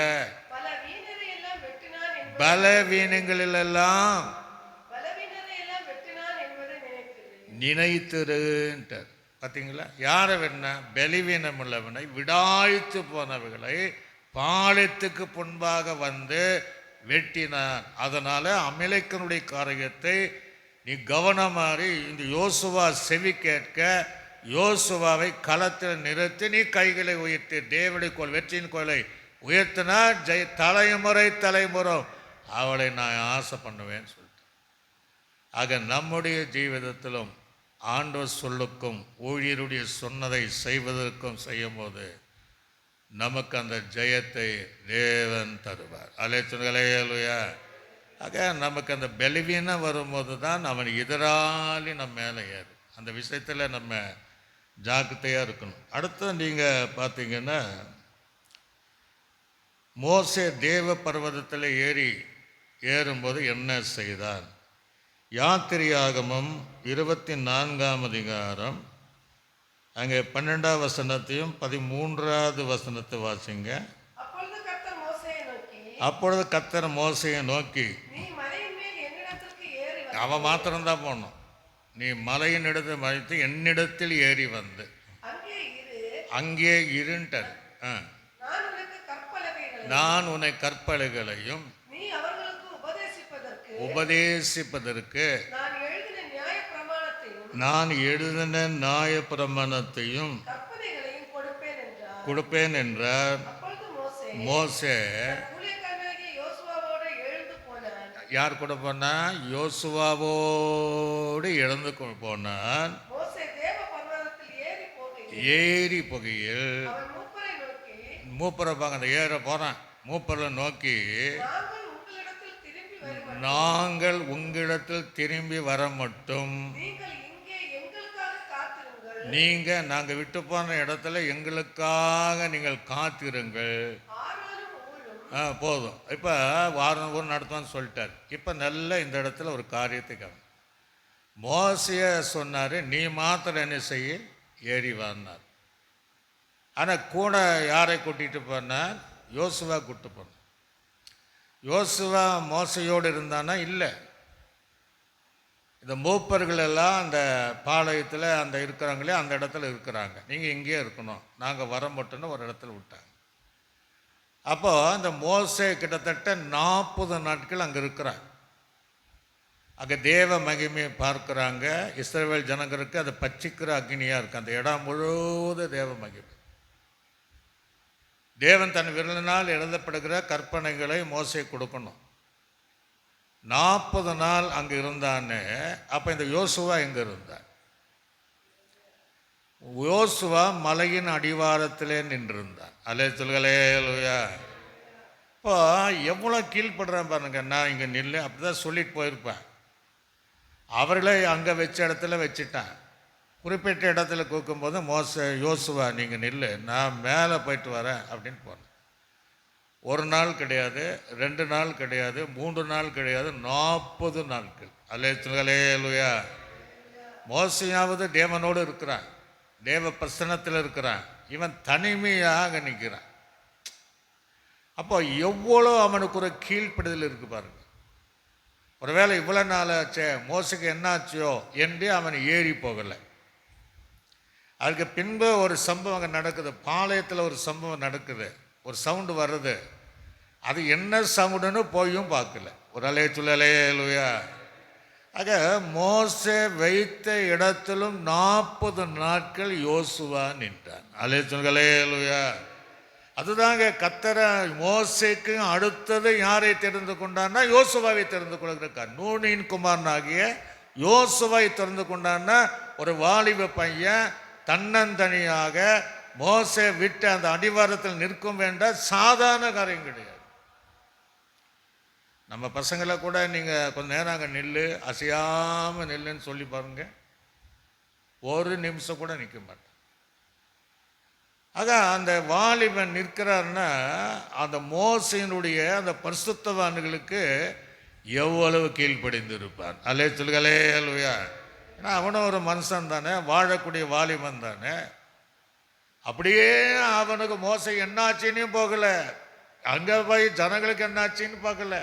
பலவீனங்களெல்லாம் நினைத்திருன்றார். பார்த்தீங்களா? யாரை வேணா பலவீனம் உள்ளவனை விடாய்த்து போனவர்களை பாளையத்துக்கு முன்பாக வந்து வெட்டினான். அதனால அமலேக்கனுடைய காரியத்தை நீ கவனமாறி இந்த யோசுவா செவி கேட்க யோசுவாவை களத்தில் நிறுத்தி நீ கைகளை உயர்த்தி தேவனுடைய கோல் வெற்றியின் கோலை உயர்த்தினா தலைமுறை அவளை நான் ஆசை பண்ணுவேன்னு சொல்லிட்டு. ஆக நம்முடைய ஜீவிதத்திலும் ஆண்டவர் சொல்லுக்கும் ஊழியருடைய சொன்னதை செய்வதற்கும் செய்யும் போது நமக்கு அந்த ஜெயத்தை தேவன் தருவார். அலேலுயா. ஆக நமக்கு அந்த பலவீனம் வரும்போது தான் அவன் எதிராளி நம்ம மேலே ஏறும். அந்த விஷயத்தில் நம்ம ஜாக்கிரதையாக இருக்கணும். அடுத்து நீங்கள் பார்த்தீங்கன்னா மோசே தேவ பர்வதத்தில் ஏறும்போது என்ன செய்தான்? யாத்திரையாகமம் 24ஆம் அதிகாரம் அங்கே 12ஆம் வசனத்தையும் 13ஆவது வசனத்தை வாசிங்க. அப்பொழுது கர்த்தர் மோசையை நோக்கி, அவன் மாத்திரம்தான் போகணும், நீ மலையின் இடத்தை மறைத்து என்னிடத்தில் ஏறி வந்து அங்கே இருண்டர், நான் உன்னை கற்பலைகளையும் உபதேசிப்பதற்கு நான் எழுதின நியாய பிரமாணத்தையும் கொடுப்பேன் என்றார். மோசே யார் கூட போனா? யோசுவாவோடு எழுந்து போனான். ஏறி போகையில் மூப்பரை பார்க்க அந்த ஏற போறான். மூப்பரை நோக்கி, நாங்கள் உங்களிடத்தில் திரும்பி வர மட்டும் நாங்கள் விட்டு போன இடத்துல எங்களுக்காக நீங்கள் காத்திருங்கள். போதும். இப்போ வாரம் ஊர் நடத்துவான்னு சொல்லிட்டார். இப்போ நல்ல இந்த இடத்துல ஒரு காரியத்தை மோசைய சொன்னார், நீ மாத்திரம் என்ன செய்ய, ஏறி வந்தார். ஆனால் கூட யாரை கூட்டிகிட்டு போனார்? யோசுவா கூப்பிட்டு போனார். யோசுவா மோசையோடு இருந்தானா? இல்லை. இந்த மூப்பர்கள் எல்லாம் அந்த பாளையத்தில் அந்த இருக்கிறாங்களே அந்த இடத்துல இருக்கிறாங்க. நீங்கள் இங்கேயே இருக்கணும், நாங்கள் வர மட்டும்னு ஒரு இடத்துல விட்டாங்க. அப்போது அந்த மோசே கிட்டத்தட்ட 40 நாட்கள் அங்கே இருக்கிறாங்க. அங்கே தேவ மகிமையை பார்க்குறாங்க. இஸ்ரவேல் ஜனங்களுக்கு அது பச்சிக்கிற அக்னியாக இருக்குது. அந்த இடம் முழுவதும் தேவ மகிமை. தேவன் தன் விரலினால் எழுதப்படுகிற கற்பனைகளை மோசே கொடுக்கணும். 40 நாள் அங்கே இருந்தான்னு. அப்போ இந்த யோசுவா எங்கே இருந்தார்? யோசுவா மலையின் அடிவாரத்திலே நின்றிருந்தான். அல்லேலூயா. இப்போ எவ்வளோ கீழ்படுறேன் பாருங்க. நான் இங்கே நில்லு அப்படிதான் சொல்லிட்டு போயிருப்பேன். அவர்களே அங்கே வச்ச இடத்துல வச்சுட்டான். குறிப்பிட்ட இடத்துல கூக்கும்போது யோசுவா நீங்கள் நில்லு, நான் மேலே போயிட்டு வரேன் அப்படின்னு போனேன். 1 நாள் கிடையாது, 2 நாள் கிடையாது, 3 நாள் கிடையாது, 40 நாட்கள். அல்லேலூயா. மோசையாவது தேவனோடு இருக்கிறான், தேவ பிரசன்னத்தில் இருக்கிறான். இவன் தனிமையாக நிற்கிறான். அப்போ எவ்வளோ அவனுக்கு ஒரு கீழ்ப்படுதல் இருக்கு பாருங்க. ஒருவேளை இவ்வளோ நாள் ஆச்சே மோசைக்கு என்னாச்சோ என்று அவன் ஏறி போகலை. அதுக்கு பின்பு ஒரு சம்பவம் அங்கே நடக்குது. பாளையத்தில் ஒரு சம்பவம் நடக்குது. ஒரு சவுண்டு வருது. அது என்ன சவுண்டுன்னு போயும் பார்க்கல. ஒரு அலையலுயா. ஆக மோசே வைத்த இடத்திலும் 40 நாட்கள் யோசுவா நின்றான். அலையலுயா. அதுதாங்க கர்த்தர் மோசேக்கு அடுத்தது யாரை தெரிந்து கொண்டான்னா யோசுவாவை தெரிந்து கொள்கிறார். நூனின் குமாரனாகிய யோசுவாவை தெரிந்து கொண்டான்னா ஒரு வாலிப பையன் தன்னந்தனியாக மோசே விட்டு அந்த அடிவாரத்தில் நிற்கும் வேண்டாம் சாதாரண காரியம் கிடையாது. நம்ம பசங்களை கூட நீங்கள் கொஞ்சம் நேரம் அங்கே நில்லு, அசையாமல் நில்லுன்னு சொல்லி பாருங்க, ஒரு நிமிஷம் கூட நிற்க மாட்டேன். ஆக அந்த வாலிபன் நிற்கிறாருன்னா அந்த மோசையினுடைய அந்த பரிசுத்தவான்களுக்கு எவ்வளவு கீழ்ப்படிந்து இருப்பான். அல்லே சொல்களே அல்வையா. ஏன்னா அவனும் ஒரு மனுஷன் தானே, வாழக்கூடிய வாலிபன் தானே. அப்படியே அவனுக்கு மோசை என்னாச்சின்னு போகல, அங்கே போய் ஜனங்களுக்கு என்னாச்சின்னு பார்க்கல.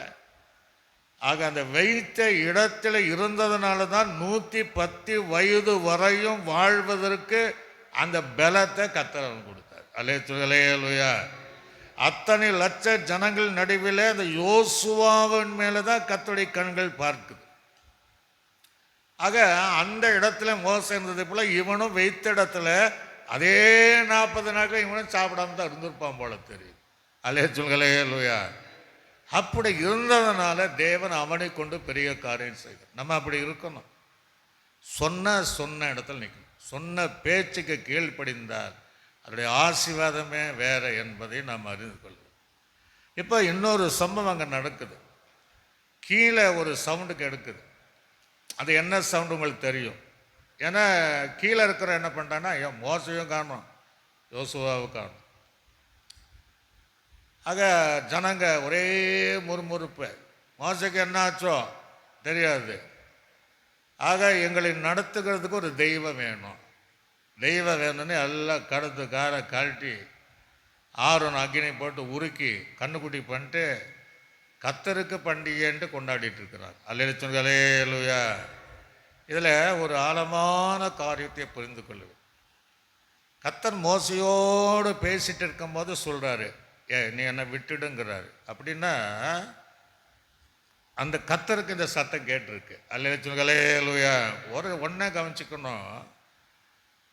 ஆக அந்த வைத்த இடத்துல இருந்ததுனால தான் 110 வயது வரையும் வாழ்வதற்கு அந்த பலத்தை கர்த்தர் கொடுத்தார். அல்லேலூயா. அத்தனை லட்ச ஜனங்கள் நடுவில் அந்த யோசுவாவின் மேலே தான் கர்த்தருடைய கண்கள் பார்க்குது. ஆக அந்த இடத்துல மோசம் இருந்தது போல இவனும் வைத்த இடத்துல அதே 40 நாட்கள் இவனும் சாப்பிடாம தான் இருந்திருப்பான் போல தெரியும். அல்லேலூயா. அப்படி இருந்ததுனால தேவன் அவனை கொண்டு பெரிய காரியம் செய்கிறார். நம்ம அப்படி இருக்கணும். சொன்ன இடத்துல நிற்கணும். சொன்ன பேச்சுக்கு கீழ்ப்படிந்தால் அதனுடைய ஆசீர்வாதமே வேற என்பதை நாம் அறிந்து கொள்வோம். இப்போ இன்னொரு சம்பவம் அங்கே நடக்குது. கீழே ஒரு சவுண்டுக்கு எடுக்குது. அது என்ன சவுண்டு உங்களுக்கு தெரியும். ஏன்னா கீழே இருக்கிற என்ன பண்ணுறான்னா மோசையும் காணும், யோசுவாவும் காணும். ஆக ஜனங்க ஒரே முறுமுறுப்பு. மோசைக்கு என்னாச்சோ தெரியாது. ஆக எங்களை நடத்துகிறதுக்கு ஒரு தெய்வம் வேணும், தெய்வம் வேணும்னு எல்லாம் கடத்து காரை கழட்டி ஆரோன் அக்னி போட்டு உருக்கி கண்ணுக்குட்டி பண்ணிட்டு கர்த்தருக்கு பண்டிகைன்ட்டு கொண்டாடிட்டு இருக்கிறார். அல்லேலூயா. இதில் ஒரு ஆழமான காரியத்தை புரிந்து கொள்ளுவேன். கர்த்தர் மோசையோடு பேசிட்டு இருக்கும்போது சொல்கிறாரு, நீ என்னை விட்டுடுங்கிறாரு. அப்படின்னா அந்த கர்த்தருக்கு இந்த சத்தம் கேட்டிருக்கு. அல்லேலூயா. ஒன்றே கவனிச்சுக்கணும்,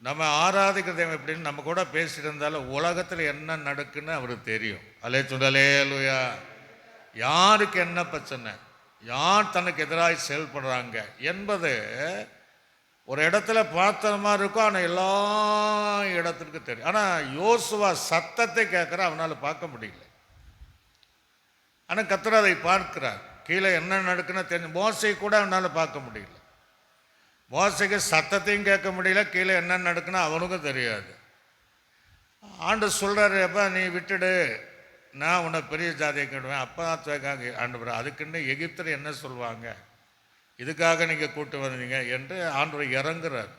நம்ம ஆராதிக்கிற தெய்வம் எப்படின்னு நம்ம கூட பேசிட்டு இருந்தாலும் உலகத்தில் என்ன நடக்குன்னு அவருக்கு தெரியும். அல்லேலூயா. யாருக்கு என்ன பிரச்சனை, யார் தனக்கு எதிராக செயல்படுறாங்க என்பது ஒரு இடத்துல பார்த்த மாதிரி இருக்கும், ஆனால் எல்லா இடத்துக்கும் தெரியும். ஆனால் யோசுவா சத்தத்தை கேட்குற அவனால் பார்க்க முடியல. ஆனால் கர்த்தர் அதை பார்க்கிறார். கீழே என்ன நடக்குன்னு தெரிஞ்சு மோசை கூட அவனால் பார்க்க முடியல. மோசைக்கு சத்தத்தையும் கேட்க முடியல, கீழே என்ன நடக்குன்னு அவனுக்கும் தெரியாது. ஆண்டு சொல்கிறாரு, அப்பா நீ விட்டுடு, நான் உன்னை பெரிய ஜாதியை கேடுவேன். அப்பா கேட்காங்க ஆண்டு, அதுக்குன்னு எகிப்தர் என்ன சொல்லுவாங்க, இதுக்காக நீங்கள் கூட்டு வந்தீங்க என்று ஆண்டவர் இறங்குறார்.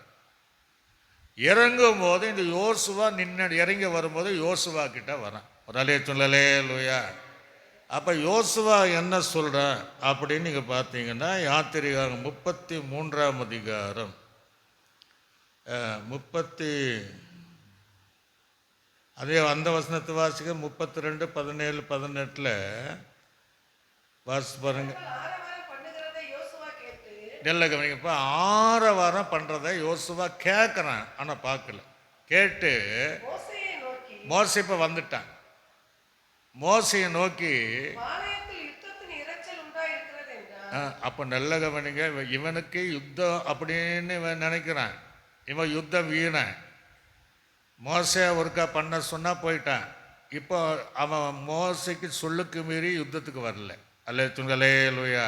இறங்கும் போது இந்த யோசுவா இறங்கி வரும்போது யோசுவா கிட்ட வரான். ஒரு அல்லேலூயா. அப்போ யோசுவா என்ன சொல்கிறான் அப்படின்னு நீங்கள் பார்த்தீங்கன்னா யாத்திரையாகும் 33ஆம் அதிகாரம் 30 அதே அந்த வசனத்தை வாசிக்க 32, 17, 18 வாசி பாருங்க. நெல்ல கவனிக்கப்போ 6 வாரம் பண்ணுறத யோசுவா கேட்குறான், ஆனால் பார்க்கல. கேட்டு மோசை இப்போ வந்துட்டான். மோசையை நோக்கி அப்போ நல்ல கவனிங்க, இவனுக்கு யுத்தம் அப்படின்னு இவன் நினைக்கிறான். இவன் யுத்தம் வீணன். மோசை ஒருக்கா பண்ண சொன்னால் போயிட்டான். இப்போ அவன் மோசைக்கு சொல்லுக்கு மீறி யுத்தத்துக்கு வரல. அல்லேலூயா.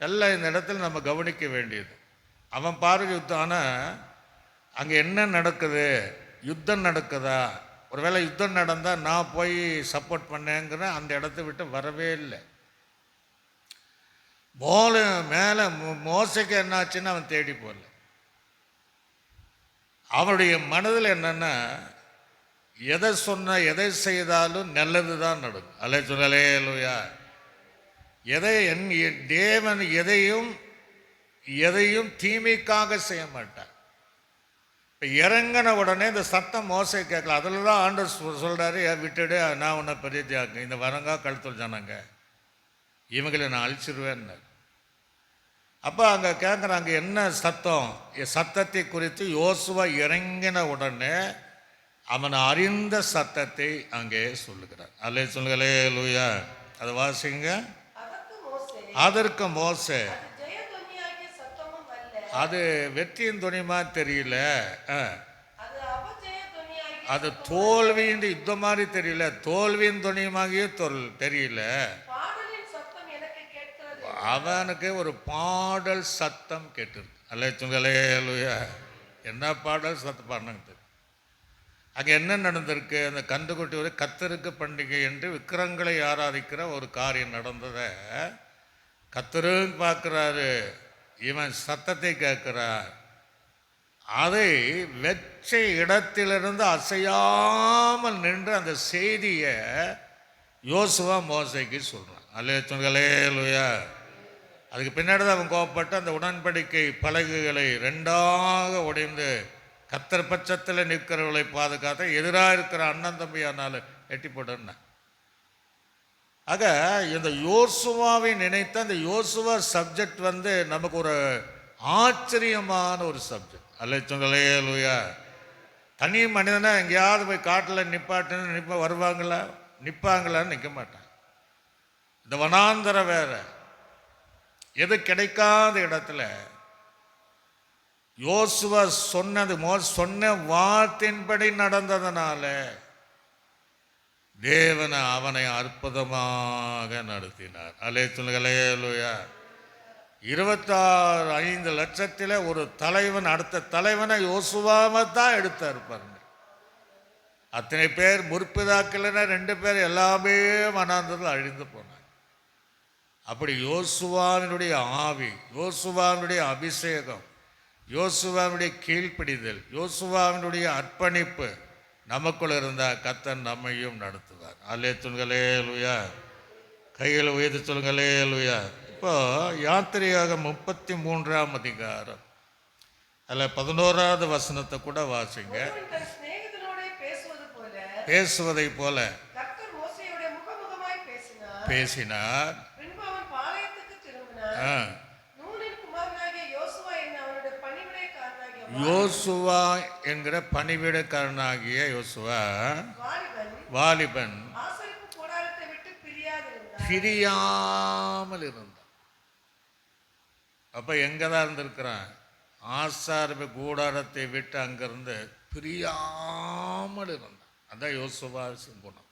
எல்லாம் இந்த இடத்துல நம்ம கவனிக்க வேண்டியது. அவன் பாருங்க யுத்தம், ஆனால் அங்கே என்ன நடக்குது, யுத்தம் நடக்குதா? ஒருவேளை யுத்தம் நடந்தால் நான் போய் சப்போர்ட் பண்ணேங்கிற அந்த இடத்த விட்டு வரவே இல்லை. மேலே மோசைக்கு என்னாச்சுன்னு அவன் தேடி போகல. அவனுடைய மனதில் என்னன்னா, எதை சொன்ன எதை செய்தாலும் நல்லது தான் நடக்கும். அல்லேலூயா. தேவன் எதையும் தீமைக்காக செய்ய மாட்டார். இப்போ இறங்கின உடனே இந்த சத்தம் மோசை கேட்கல. அதில் தான் ஆண்டவர் சொல்கிறாரு, விட்டுடு, நான் உன்னை பெரியதாக்கு, இந்த வரங்கா கழுத்தல் ஜனங்க இவங்களை நான் அழிச்சிருவேன்னு. அப்போ அங்கே கேட்குறாங்க என்ன சத்தம். சத்தத்தை குறித்து யோசுவா இறங்கின உடனே அவன் அறிந்த சத்தத்தை அங்கே சொல்லுகிறார். அல்லே சொல்லுங்களே லூயா. அதை வாசிங்க. அதற்கு மோசே அது வெற்றியின் துணிமா தெரியல, அது தோல்வியின் யுத்த மாதிரி தெரியல, தோல்வியின் துணியமாகிய தெரியல. அவனுக்கு ஒரு பாடல் சத்தம் கேட்டிருக்கு. அல்லே சொல்லுங்களே லூயா. என்ன பாடல் சத்தம் பாடினாங்க. அங்கே என்ன நடந்திருக்கு? அந்த கன்றுக்குட்டி ஒரு கத்தருக்கு பண்டிகை என்று விக்கிரங்களை ஆராதிக்கிற ஒரு காரியம் நடந்ததை கத்தரும் பார்க்குறாரு, இவன் சத்தத்தை கேட்கிறார். அதை வெச்ச இடத்திலிருந்து அசையாமல் நின்று அந்த செய்தியை யோசுவா மோசைக்கு சொல்கிறான். அல்லே சொல்லுங்களே லூயா. அதுக்கு பின்னாடி தான் அவன் கோவப்பட்டு அந்த உடன்படிக்கை பலகைகளை ரெண்டாக உடைந்து கத்தர் பட்சத்தில் நிற்கிறவர்களை பாதுகாத்த எதிராக இருக்கிற அண்ணன் தம்பியானாலும் எட்டி போட்டேன்னா. ஆக இந்த யோசுவாவை நினைத்த அந்த யோசுவா சப்ஜெக்ட் நமக்கு ஒரு ஆச்சரியமான ஒரு சப்ஜெக்ட். அல்ல சொல்லே லூயா. தனி மனிதனா எங்கேயாவது போய் காட்டில் நிப்பாட்டுன்னு நிற்பாங்களான்னு நிற்க மாட்டான். இந்த வனாந்தரம் வேற, எது கிடைக்காத இடத்துல யோசுவா சொன்ன வார்த்தையின்படி நடந்ததனால தேவன் அவனை அற்புதமாக நடத்தினார். அல்லே சொல்லுங்களே லூயா. 26-5 லட்சத்தில் ஒரு தலைவன் அடுத்த தலைவனை யோசுவாவை தான் எடுத்தார் பாருங்க. அத்தனை பேர் முற்பிதாக்கள்னா 2 பேர் எல்லாமே வனாந்தரத்தில் அழிந்து போனார். அப்படி யோசுவாவினுடைய ஆவி, யோசுவாவினுடைய அபிஷேகம், யோசுவாவினுடைய கீழ்ப்பிடிதல், யோசுவாவினுடைய அர்ப்பணிப்பு நமக்குள்ள இருந்தால் கர்த்தர் நம்மையும் நடத்துவார். அல்லே சொல்லுங்களே லூயா. கையில் உயர்த்தி சொல்லுங்களே லூயா. இப்போ யாத்திரையாக 33ஆம் அதிகாரம் அதில் 11வது வசனத்தை கூட வாசிங்க. பேசுவதை போல பேசினார். யோசுவா என்கிற பணிவிடைக்காரனாகிய யோசுவா வாலிபன் பிரியாமல் இருந்தான். அப்ப எங்க தான் இருந்திருக்கிறான்? ஆசாரிப்பு கூடாரத்தை விட்டு அங்கிருந்து பிரியாமல் இருந்தான். அதான் யோசுவா குணம்.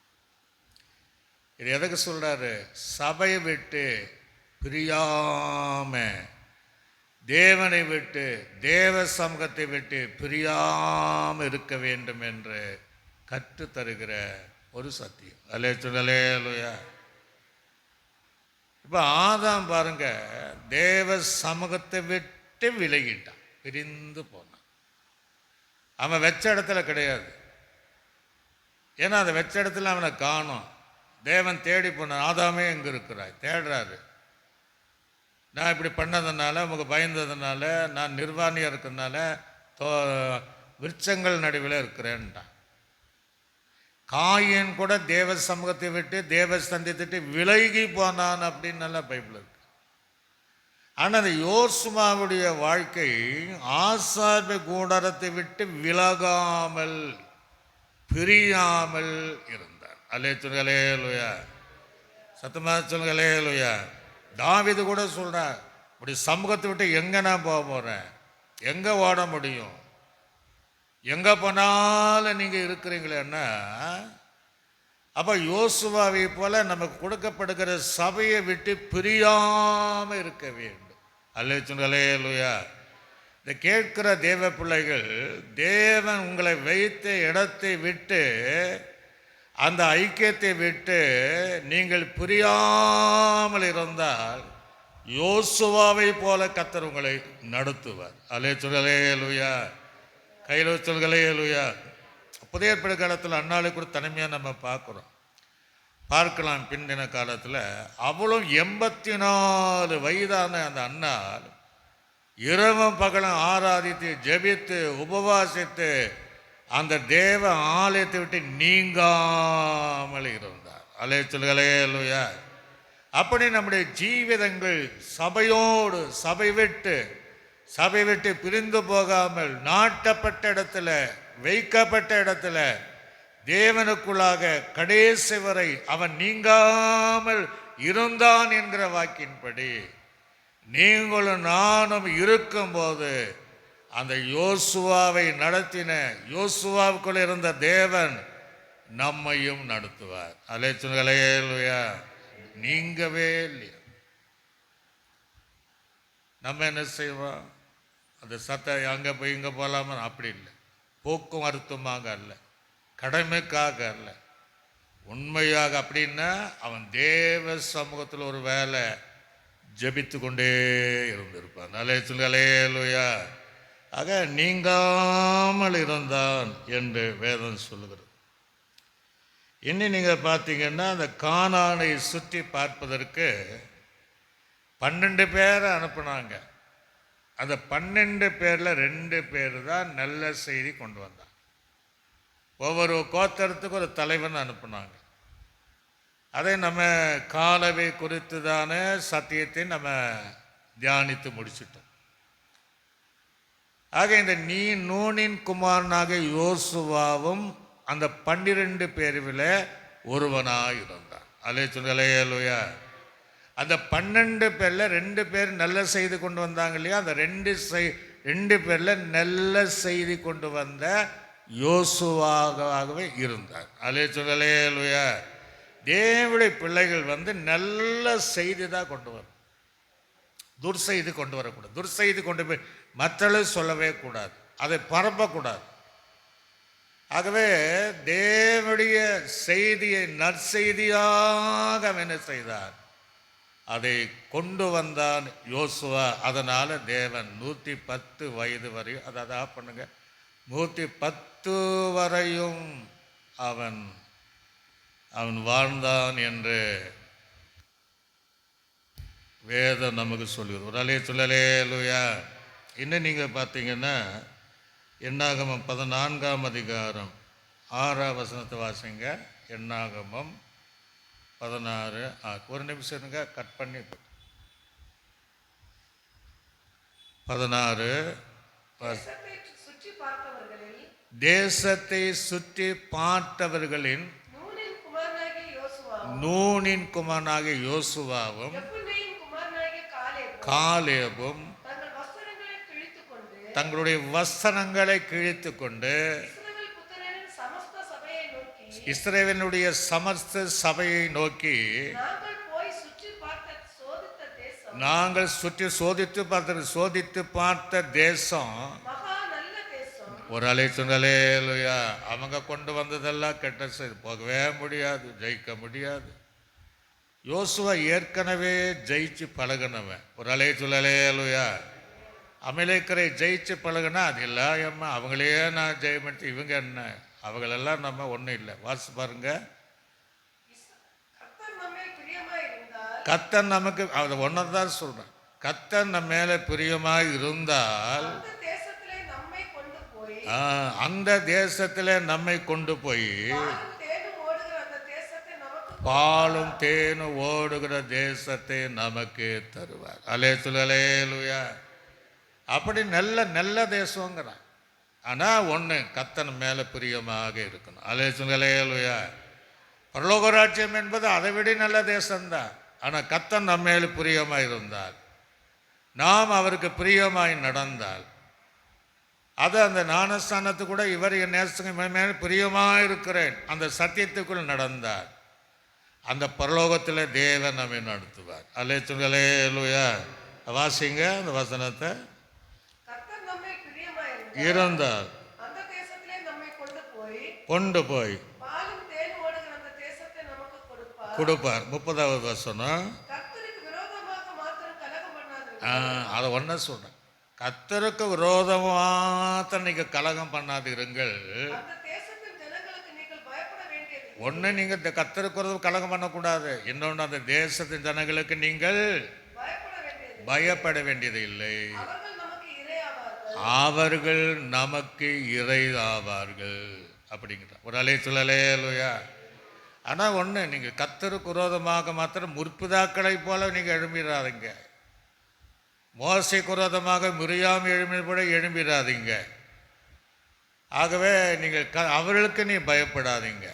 இது எதுக்கு சொல்றாரு? சபையை விட்டு பிரியாம, தேவனை விட்டு, தேவ சமூகத்தை விட்டு பிரியாம இருக்க வேண்டும் என்று கற்று தருகிற ஒரு சத்தியம். அல்லே சொல்லலே லூயா. இப்போ ஆதாம் பாருங்க, தேவ சமூகத்தை விட்டு விலகிட்டான், பிரிந்து போனான். அவன் வெச்ச இடத்துல கிடையாது. ஏன்னா அந்த வெச்ச இடத்துல அவனை காணும். தேவன் தேடி போனான். ஆதாமே எங்கே இருக்கிறாய் தேடுறாரு. நான் இப்படி பண்ணதுனால, உங்களுக்கு பயந்ததுனால, நான் நிர்வாணியாக இருக்கிறதுனால விருட்சங்கள் நடுவில் இருக்கிறேன்ட்டான். காயின் கூட தேவ சமூகத்தை விட்டு, தேவ சந்தித்துட்டு விலகி போனான் அப்படின்னு நல்லா பைபிள் இருக்கு. ஆனால் அந்த யோசுவாவுடைய வாழ்க்கை ஆசார்பை கூடாரத்தை விட்டு விலகாமல், பிரியாமல் இருந்தார். அல்லே சொல்லுங்களே லூயா. சத்தமா சொல்லுங்களே லூயா. தாவீது கூட சொல்றார், இப்படி சமூகத்தை விட்டு எங்கே நான் போக போகிறேன்? எங்கே ஓட முடியும்? எங்கே போனாலும் நீங்கள் இருக்கிறீங்களேன்னா, அப்போ யோசுவாவை போல நமக்கு கொடுக்கப்படுகிற சபையை விட்டு பிரியாமல் இருக்க வேண்டும். அல்லே சொல்லுங்களே லூயா. இதை கேட்கிற தேவ பிள்ளைகள், தேவன் உங்களை வைத்த இடத்தை விட்டு, அந்த ஐக்கியத்தை விட்டு நீங்கள் பிரியாமல் இருந்தால் யோசுவாவை போல கர்த்தர் உங்களை நடத்துவார். அல்லே சொல்லுங்களே லூயா. கையில் சொல்லுங்களே லூயா. புதிய ஏற்பாடு காலத்தில் அன்னாளை கூட தனிமையாக நம்ம பார்க்குறோம். பார்க்கலாம். பிந்தின காலத்தில் அவளும் 84 வயதான அந்த அண்ணாள் இரவும் பகலும் ஆராதித்து ஜெபித்து உபவாசித்து அந்த தேவ ஆலயத்தை விட்டு நீங்காமல் இருந்தார். அல்லேலூயா. அப்படி நம்முடைய ஜீவிதங்கள் சபை விட்டு பிரிந்து போகாமல் நாட்டப்பட்ட இடத்துல வைக்கப்பட்ட இடத்துல தேவனுக்குள்ளாக கடைசி வரை அவன் நீங்காமல் இருந்தான் என்கிற வாக்கின்படி நீங்களும் நானும் இருக்கும்போது அந்த யோசுவாவை நடத்தின யோசுவாவுக்குள் இருந்த தேவன் நம்மையும் நடத்துவார். அல்லேலூயா. நீங்கவே இல்லையா? நம்ம என்ன செய்வோம்? அந்த அங்கே போய் இங்கே போகலாமா? அப்படி இல்லை. போக்குவரத்துமாக அல்ல, கடமைக்காக அல்ல, உண்மையாக. அப்படின்னா அவன் தேவ சமூகத்தில் ஒரு வேலை ஜபித்து கொண்டே இருந்திருப்பான். அல்லேலூயா. ஆக நீங்காமல் இருந்தான் என்று வேதம் சொல்லுகிறது. இன்னும் நீங்கள் பார்த்தீங்கன்னா அந்த கானானை சுற்றி பார்ப்பதற்கு 12 பேரை அனுப்புனாங்க. அந்த 12 பேரில் 2 பேர் தான் நல்ல செய்தி கொண்டு வந்தாங்க. ஒவ்வொரு கோத்திரத்துக்கு ஒரு தலைவன் அனுப்புனாங்க. அதை நம்ம காலவை குறித்து தானே சத்தியத்தை நம்ம தியானித்து முடிச்சிட்டோம். ஆக இந்த நூனின் குமாரனாக யோசுவாவும் அந்த 12 பேரில் ஒருவனாக இருந்தான். அல்லேலூயா. அந்த 12 பேரில் 2 பேர் நல்ல செய்தி கொண்டு வந்தாங்க இல்லையா? அந்த 2 பேரில் நல்ல செய்தி கொண்டு வந்த யோசுவாகவே இருந்தார். அல்லேலூயா. தேவனுடைய பிள்ளைகள் நல்ல செய்தி தான் கொண்டு வரும், துர்செய்தி கொண்டு வரக்கூடாது. துர்செய்தி கொண்டு போய் மற்றவர்கள் சொல்லவே கூடாது, அதை பரப்பக்கூடாது. ஆகவே தேவனுடைய செய்தியை நற்செய்தியாக என்ன செய்தார்? அதை கொண்டு வந்தான் யோசுவா. அதனால் தேவன் 110 வயது வரையும், அதான் பண்ணுங்க, 110 வரையும் அவன் வாழ்ந்தான் என்று வேதம் நமக்கு சொல்லுகிறது. அல்லேலூயா. இன்னும் நீங்கள் பார்த்தீங்கன்னா என்னாகமம் 14ஆம் அதிகாரம் 6ஆம் வசனத்தை வாசிங்க. என்னாகமம் 16. ஒரு நிமிஷம் இருங்க, கட் பண்ணி 16. தேசத்தை சுற்றி பார்த்தவர்களின் நூனின் குமாரனாகிய யோசுவாவும் காலேபும் தங்களுடைய வஸ்திரங்களை கிழித்து கொண்டு இஸ்ரவேலுடைய சமஸ்த சபையை நோக்கி, நாங்கள் சுற்றி சோதித்து பார்த்த தேசம் ஒரு அல்லேலூயா. அவங்க கொண்டு வந்ததெல்லாம் கெட்ட செய்து போகவே முடியாது, ஜெயிக்க முடியாது. யோசுவா ஏற்கனவே ஜெயிச்சு பழகினவன். ஒரு அல்லேலூயா. அமலேக்கரை ஜெயிச்சு பழகுனா அது இல்லாம அவங்களே நான் ஜெயமெடுத்து இவங்க என்ன, அவங்களெல்லாம் நம்ம ஒன்றும் இல்லை. வாசி பாருங்க. கர்த்தர் நமக்கு அதை ஒன்று தான் சொல்கிறேன். கர்த்தர் நம்ம மேலே பிரியமாக இருந்தால் அந்த தேசத்தில் நம்மை கொண்டு போய் பாலும் தேனும் ஓடுகிற தேசத்தை நமக்கு தருவார். அல்லேலூயா. அப்படி நல்ல தேசங்கிறான். ஆனால் ஒன்று, கர்த்தர் மேலே பிரியமாக இருக்கணும். அல்லேலூயா. பரலோக ராஜ்யம் என்பது அதை விட நல்ல தேசம்தான். ஆனால் கர்த்தர் நம்ம மேலே பிரியமாக இருந்தால், நாம் அவருக்கு பிரியமாய் நடந்தால், அது அந்த ஞானஸ்தானத்து கூட இவர் என் நேசங்க மேலே பிரியமாக இருக்கிறேன் அந்த சத்தியத்துக்குள் நடந்தார், அந்த பரலோகத்தில் தேவன் நம்மை நடத்துவார். அல்லேலூயா. வாசிங்க அந்த வசனத்தை. இருந்தார் கொண்டு போய் கொடுப்பார். 30வது வசனம். அதை ஒன்ன சொல்றேன். கர்த்தருக்கு விரோதமாக நீங்கள் கலகம் பண்ணாதீர்கள். ஒன்று நீங்கள் கத்தருக்குறது கலகம் பண்ணக்கூடாது, இன்னொன்று அந்த தேசத்தின் ஜனங்களுக்கு நீங்கள் பயப்பட வேண்டியது இல்லை. அவர்கள் நமக்கு இறை ஆவார்கள் அப்படிங்கிற ஒரு அலையா. ஆனால் ஒன்று, நீங்கள் கத்தருக்கு விரோதமாக மாத்திரம் முற்பிதாக்களை போல நீங்கள் எழும்பிடாதீங்க. மோசைக்கு விரோதமாக மிரியாம் எழும்பின போல எழும்பிடாதீங்க. ஆகவே நீங்கள் அவர்களுக்கு நீ பயப்படாதீங்க.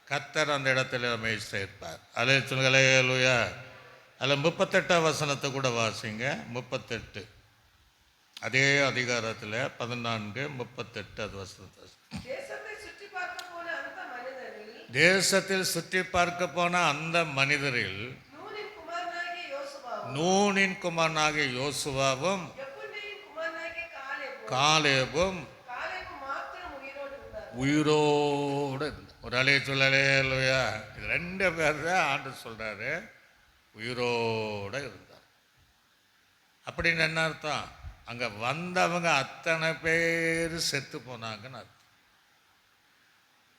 கத்தர் அந்த இடத்துல நம்மை சேர்ப்பார். அலையா. அதில் 38ஆம் வசனத்தை கூட வாசிங்க. 38 அதே அதிகாரத்தில் 14:38 அது வசனத்தை. தேசத்தில் சுற்றி பார்க்க போன அந்த மனிதரில் நூனின் குமாரனாகிய யோசுவாவும் காலேபும் உயிரோடு ஒரு அலையா. இது 2 பேர் தான் ஆண்டு சொல்றாரு உயிரோடு இருந்தார். அப்படின்னு என்ன அர்த்தம்? அங்கே வந்தவங்க அத்தனை பேர் செத்து போனாங்கன்னு அர்த்தம்.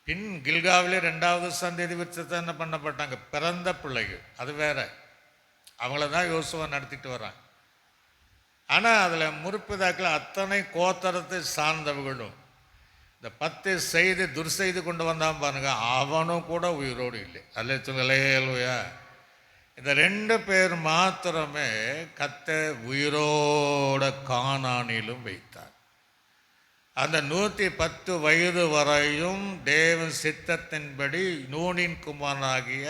பின் கில்காவிலே 2வது சந்ததி விருட்சத்தை என்ன பண்ணப்பட்டாங்க? பிறந்த பிள்ளைகள், அது வேற, அவங்கள தான் யோசுவா நடத்திட்டு வர்றாங்க. ஆனால் அதில் முற்பிதாக்கள் அத்தனை கோத்தரத்தை சார்ந்தவர்களும் இந்த 10 செய்தி துர்செய்து கொண்டு வந்தான் பாருங்க, அவனும் கூட உயிரோடு இல்லை. அல்லேலூயா. இந்த 2 பேர் மாத்திரமே கர்த்தர் உயிரோட கானானிலும் வைத்தார். அந்த 110 வயது வரையும் தேவன் சித்தத்தின்படி நூனின் குமாரனாகிய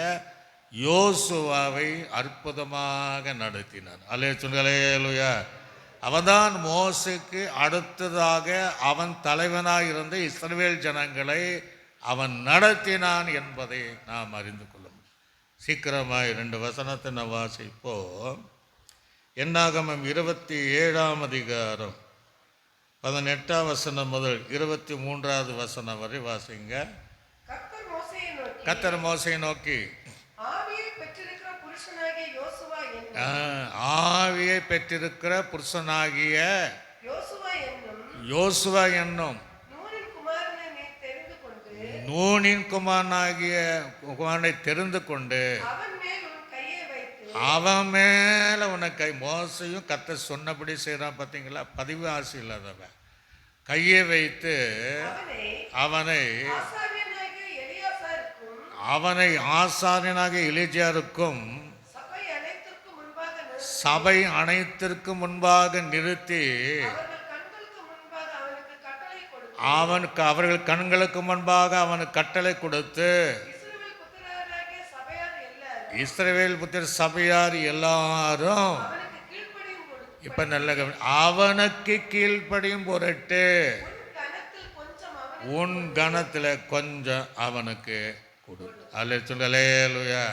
யோசுவாவை அற்புதமாக நடத்தினார். அல்லேலூயா. அவன்தான் மோசேக்கு அடுத்ததாக அவன் தலைவனாக இருந்த இஸ்ரவேல் ஜனங்களை அவன் நடத்தினான் என்பதை நாம் அறிந்து கொள்ள முடியும். சீக்கிரமாக 2 வசனத்தை நான் வாசிப்போம். என்னாகமம் 27ஆம் அதிகாரம் 18ஆம் வசனம் முதல் 23ஆவது வசனம் வரை வாசிங்க. கர்த்தர் மோசேயை நோக்கி, ஆவியை பெற்றிருக்கிற புருஷனாகிய யோசுவா என்னும் நூனின் குமாரனை தெரிந்து கொண்டு அவன் மேல உனக்கு மோசையும் கர்த்தர் சொன்னபடி செய்யறான். பார்த்தீங்களா? பதிவு ஆசை இல்லாதவன் கையை வைத்து அவனை ஆசாரியனாக எலியாசாருக்கும் சபை அனைத்திற்கு முன்பாக நிறுத்தி அவர்கள் கண்களுக்கு முன்பாக அவனுக்கு கட்டளை கொடுத்து, இஸ்ரவேல் புத்திர சபையார் எல்லாரும் இப்ப நல்ல அவனுக்கு கீழ்ப்படியும் பொருட்டு உன் கணத்துல கொஞ்சம் அவனுக்கு கொடு. அல்லேலூயா.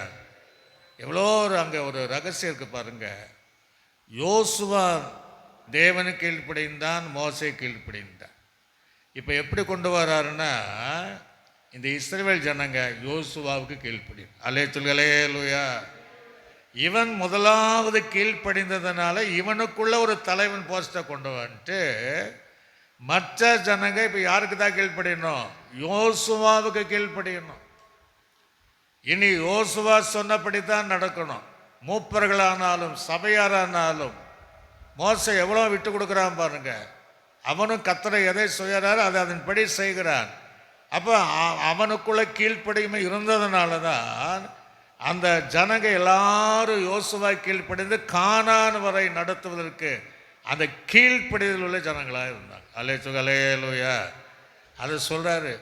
எவ்வளோ அங்கே ஒரு ரகசியம் இருக்கு பாருங்க. யோசுவா தேவனுக்கு கீழ்ப்படிந்தான், மோசே கீழ்ப்படிந்தான். இப்போ எப்படி கொண்டு வர்றாருன்னா, இந்த இஸ்ரவேல் ஜனங்க யோசுவாவுக்கு கீழ்ப்படி. அல்லேலூயா. இவன் முதலாவது கீழ்ப்படிந்ததுனால இவனுக்குள்ள ஒரு தலைவன் போஸ்டை கொண்டு வந்துட்டு மற்ற ஜனங்க இப்போ யாருக்கு தான் கீழ்ப்படியணும்? யோசுவாவுக்கு கீழ்ப்படியணும். இனி யோசுவா சொன்னபடித்தான் நடக்கணும். மூப்பர்களானாலும் சபையாரானாலும் மோசே எவ்வளோ விட்டு கொடுக்குறான் பாருங்க. அவனும் கர்த்தரை எதை செய்கிறாரோ அதை அதன்படி செய்கிறான். அப்போ அவனுக்குள்ள கீழ்ப்படியுமே இருந்ததுனால தான் அந்த ஜனங்க எல்லாரும் யோசுவா கீழ்ப்படிந்து கானான் வரை நடத்துவதற்கு அந்த கீழ்ப்படிதல் உள்ள ஜனங்களாக இருந்தாங்க. அல்லேலூயா. அதை சொல்கிறாரு,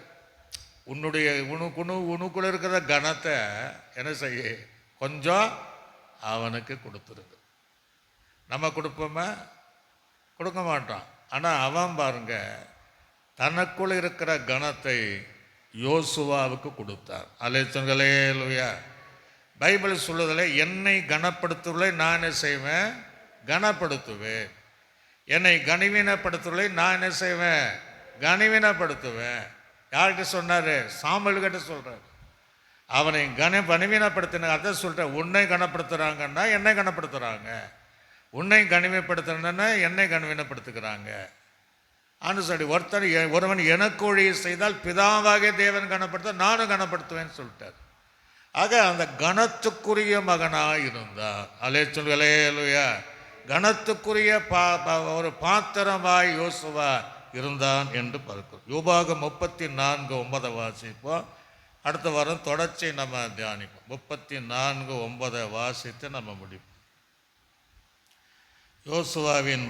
உனக்குள்ள இருக்கிற கணத்தை என்ன செய்ய கொஞ்சம் அவனுக்கு கொடுத்துருக்கு. நம்ம கொடுப்போமா? கொடுக்க மாட்டான். ஆனால் அவன் பாருங்க தனக்குள்ள இருக்கிற கணத்தை யோசுவாவுக்கு கொடுத்தார். அல்லேலூயா. பைபிள் சொல்லுதில் என்னை கனப்படுத்துவதை நான் என்ன செய்வேன்? கனப்படுத்துவேன். என்னை கனிவீனப்படுத்துவதை நான் என்ன செய்வேன்? கனிவீனப்படுத்துவேன். யார்கிட்ட சொன்னார்? சாமுவேல்கிட்ட சொல்கிறார். அவனை கனிவீனப்படுத்தின அதை சொல்கிறேன். உன்னை கனப்படுத்துகிறாங்கன்னா என்னை கனப்படுத்துகிறாங்க, உன்னை கனிமைப்படுத்துறேன்னா என்னை கனிவீனப்படுத்துகிறாங்க. சொல்லி ஒருவன் எனக்கு ஊழிய செய்தால் பிதாவாக தேவன் கனப்படுத்த நானும் கனப்படுத்துவேன்னு சொல்லிட்டார். ஆக அந்த கனத்துக்குரிய மகனாக இருந்தான். அலேலுயா. கனத்துக்குரிய ஒரு பாத்திரமாய் யோசுவா இருந்தான் என்று பார்க்கிறோம். யோபாகம் 34:9 வாசிப்போம். அடுத்த வாரம் தொடர்ச்சி நம்ம தியானிப்போம். 34:9 வாசித்து நம்ம முடிப்போம். யோசுவாவின்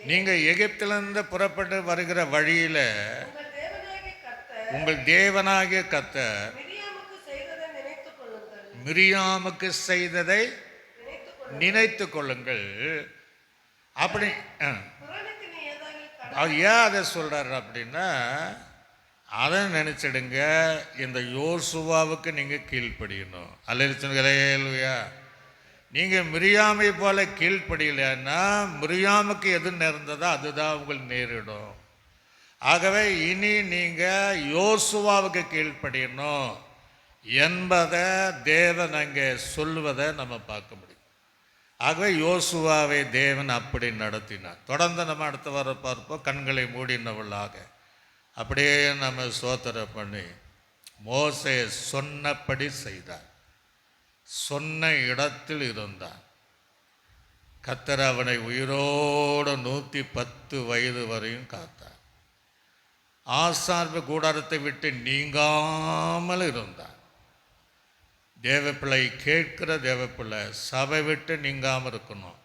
நீங்க எகிப்திலிருந்து புறப்பட்டு வருகிற வழியில உங்கள் தேவனாகிய கர்த்தர் மிரியாமுக்கு செய்ததை நினைத்து கொள்ளுங்கள். அப்படி அவர் ஏன் அதை சொல்றாரு அப்படின்னா, அதை நினைச்சிடுங்க. இந்த யோசுவாவுக்கு நீங்க கீழ்ப்படியணும். அல்லேலூயா. நீங்க மிரியாமை போல கீழ்ப்படியலைன்னா மிரியாமுக்கு எது நேர்ந்ததோ அதுதான் உங்களுக்கு நேரிடும். ஆகவே இனி நீங்க யோசுவாவுக்கு கீழ்ப்படியணும் என்பதை தேவன் அங்கே சொல்லுவதை நம்ம பார்க்க முடியும். ஆகவே யோசுவாவை தேவன் அப்படி நடத்தினார். தொடர்ந்து நம்ம அடுத்த வாரம் பார்ப்போம். கண்களை மூடினவளாக அப்படியே நம்ம சோத்திரம் பண்ணி மோசே சொன்னபடி செய்தார். சொன்ன இடத்தில் இருந்தான். கர்த்தர் அவனை உயிரோடு 110 வயது வரையும் காத்தார். ஆசார்பு கூடாரத்தை விட்டு நீங்காமல் இருந்தான். தேவப்பிள்ளை கேட்கிற தேவப்பிள்ளை சபை விட்டு நீங்காமல் இருக்கணும்.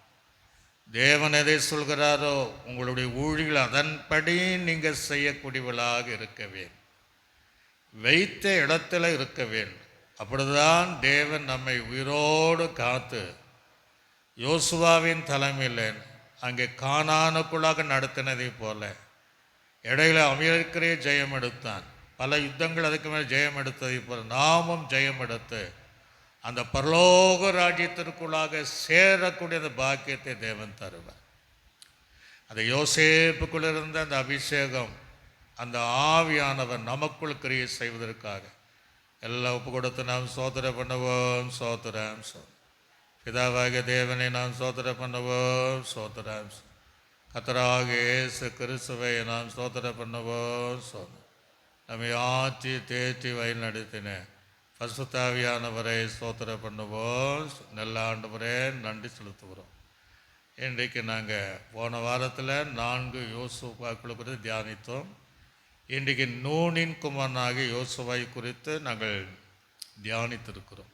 தேவன் எதை சொல்கிறாரோ உங்களுடைய ஊழிகள் அதன்படி நீங்கள் செய்யக்கூடியவளாக இருக்க வேண்டும். வைத்த இடத்துல இருக்க வேண்டும். அப்படிதான் தேவன் நம்மை உயிரோடு காத்து யோசுவாவின் தலைமையில் அங்கே கானானுக்குள்ளாக நடத்தினதை போல இடையில அமெரிக்கரே ஜெயம் எடுத்தான். பல யுத்தங்கள் அதுக்கு மேலே ஜெயம் எடுத்ததை போல நாமும் ஜெயம் எடுத்து அந்த பரலோக ராஜ்யத்திற்குள்ளாக சேரக்கூடிய அந்த பாக்கியத்தை தேவன் தருவார். அந்த யோசேப்புக்குள் இருந்த அந்த அபிஷேகம், அந்த ஆவியானவர் நமக்குள் கிரியை செய்வதற்காக எல்லாம் ஒப்பு கொடுத்து நாம் சோதனை பண்ணுவோம். சோதரம் பிதாவாகிய தேவனை நாம் சோதனை பண்ணுவோம். சோதரம் கர்த்தராக இயேசு கிறிஸ்துவை நாம் சோதனை பண்ணுவோம். நம்மை ஆற்றி தேற்றி வயல் நடத்தின பரிசுத்தாவியானவரை சோதனை பண்ணுவோம். நல்ல ஆண்டவரே நன்றி செலுத்துகிறோம். இன்றைக்கு நாங்கள் போன வாரத்தில் 4 யோசுவாக்கள் குறித்து தியானித்தோம். இன்றைக்கு நூனின் குமாரனாகிய யோசுவாவை குறித்து நாங்கள் தியானித்திருக்கிறோம்.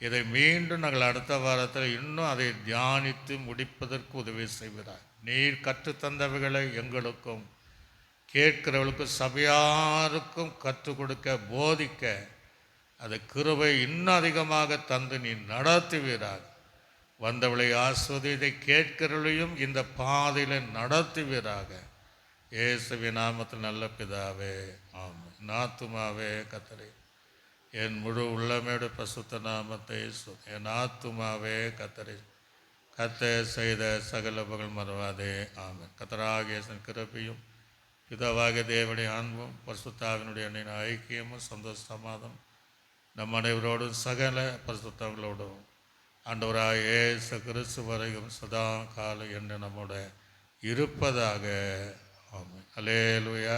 இதை மீண்டும் நாங்கள் அடுத்த வாரத்தில் இன்னும் அதை தியானித்து முடிப்பதற்கு உதவி செய்கிறார். நீர் கற்றுத்தந்தவைகளை எங்களுக்கும் கேட்கிறவர்களுக்கும் சபையாருக்கும் கற்றுக் கொடுக்க போதிக்க அது கிருபை இன்னும் அதிகமாக தந்து நீ நடத்துவீராக. வந்தவளை ஆஸ்வதித்தை கேட்கிறவளையும் இந்த பாதையில் நடத்துவீராக. இயேசுவின் நாமத்தில் நல்ல பிதாவே ஆமென். ஆத்துமாவே கர்த்தரை என் முழு உள்ளமேடு பசுத்த நாமத்தை என் ஆத்துமாவே கர்த்தரை கர்த்தர் செய்த சகல புகழ் மறவாதே ஆமென். கர்த்தராகிய கிருபையும் பிதாவாகிய தேவனுடைய அன்பும் பரிசுத்தாவினுடைய அன்பின் ஐக்கியமும் சந்தோஷ சமாதானம் நம் அனைவரோடும் சகல பரிசுத்தங்களோடும் ஆண்டவராக இயேசு கிறிஸ்து வரையும் சதா காலம் என்று நம்மோட இருப்பதாக ஆமென். அல்லேலூயா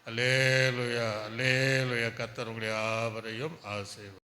அல்லேலூயா அல்லேலூயா. கர்த்தர் உங்களை யாவரையும் ஆசீர்வதிப்பார்.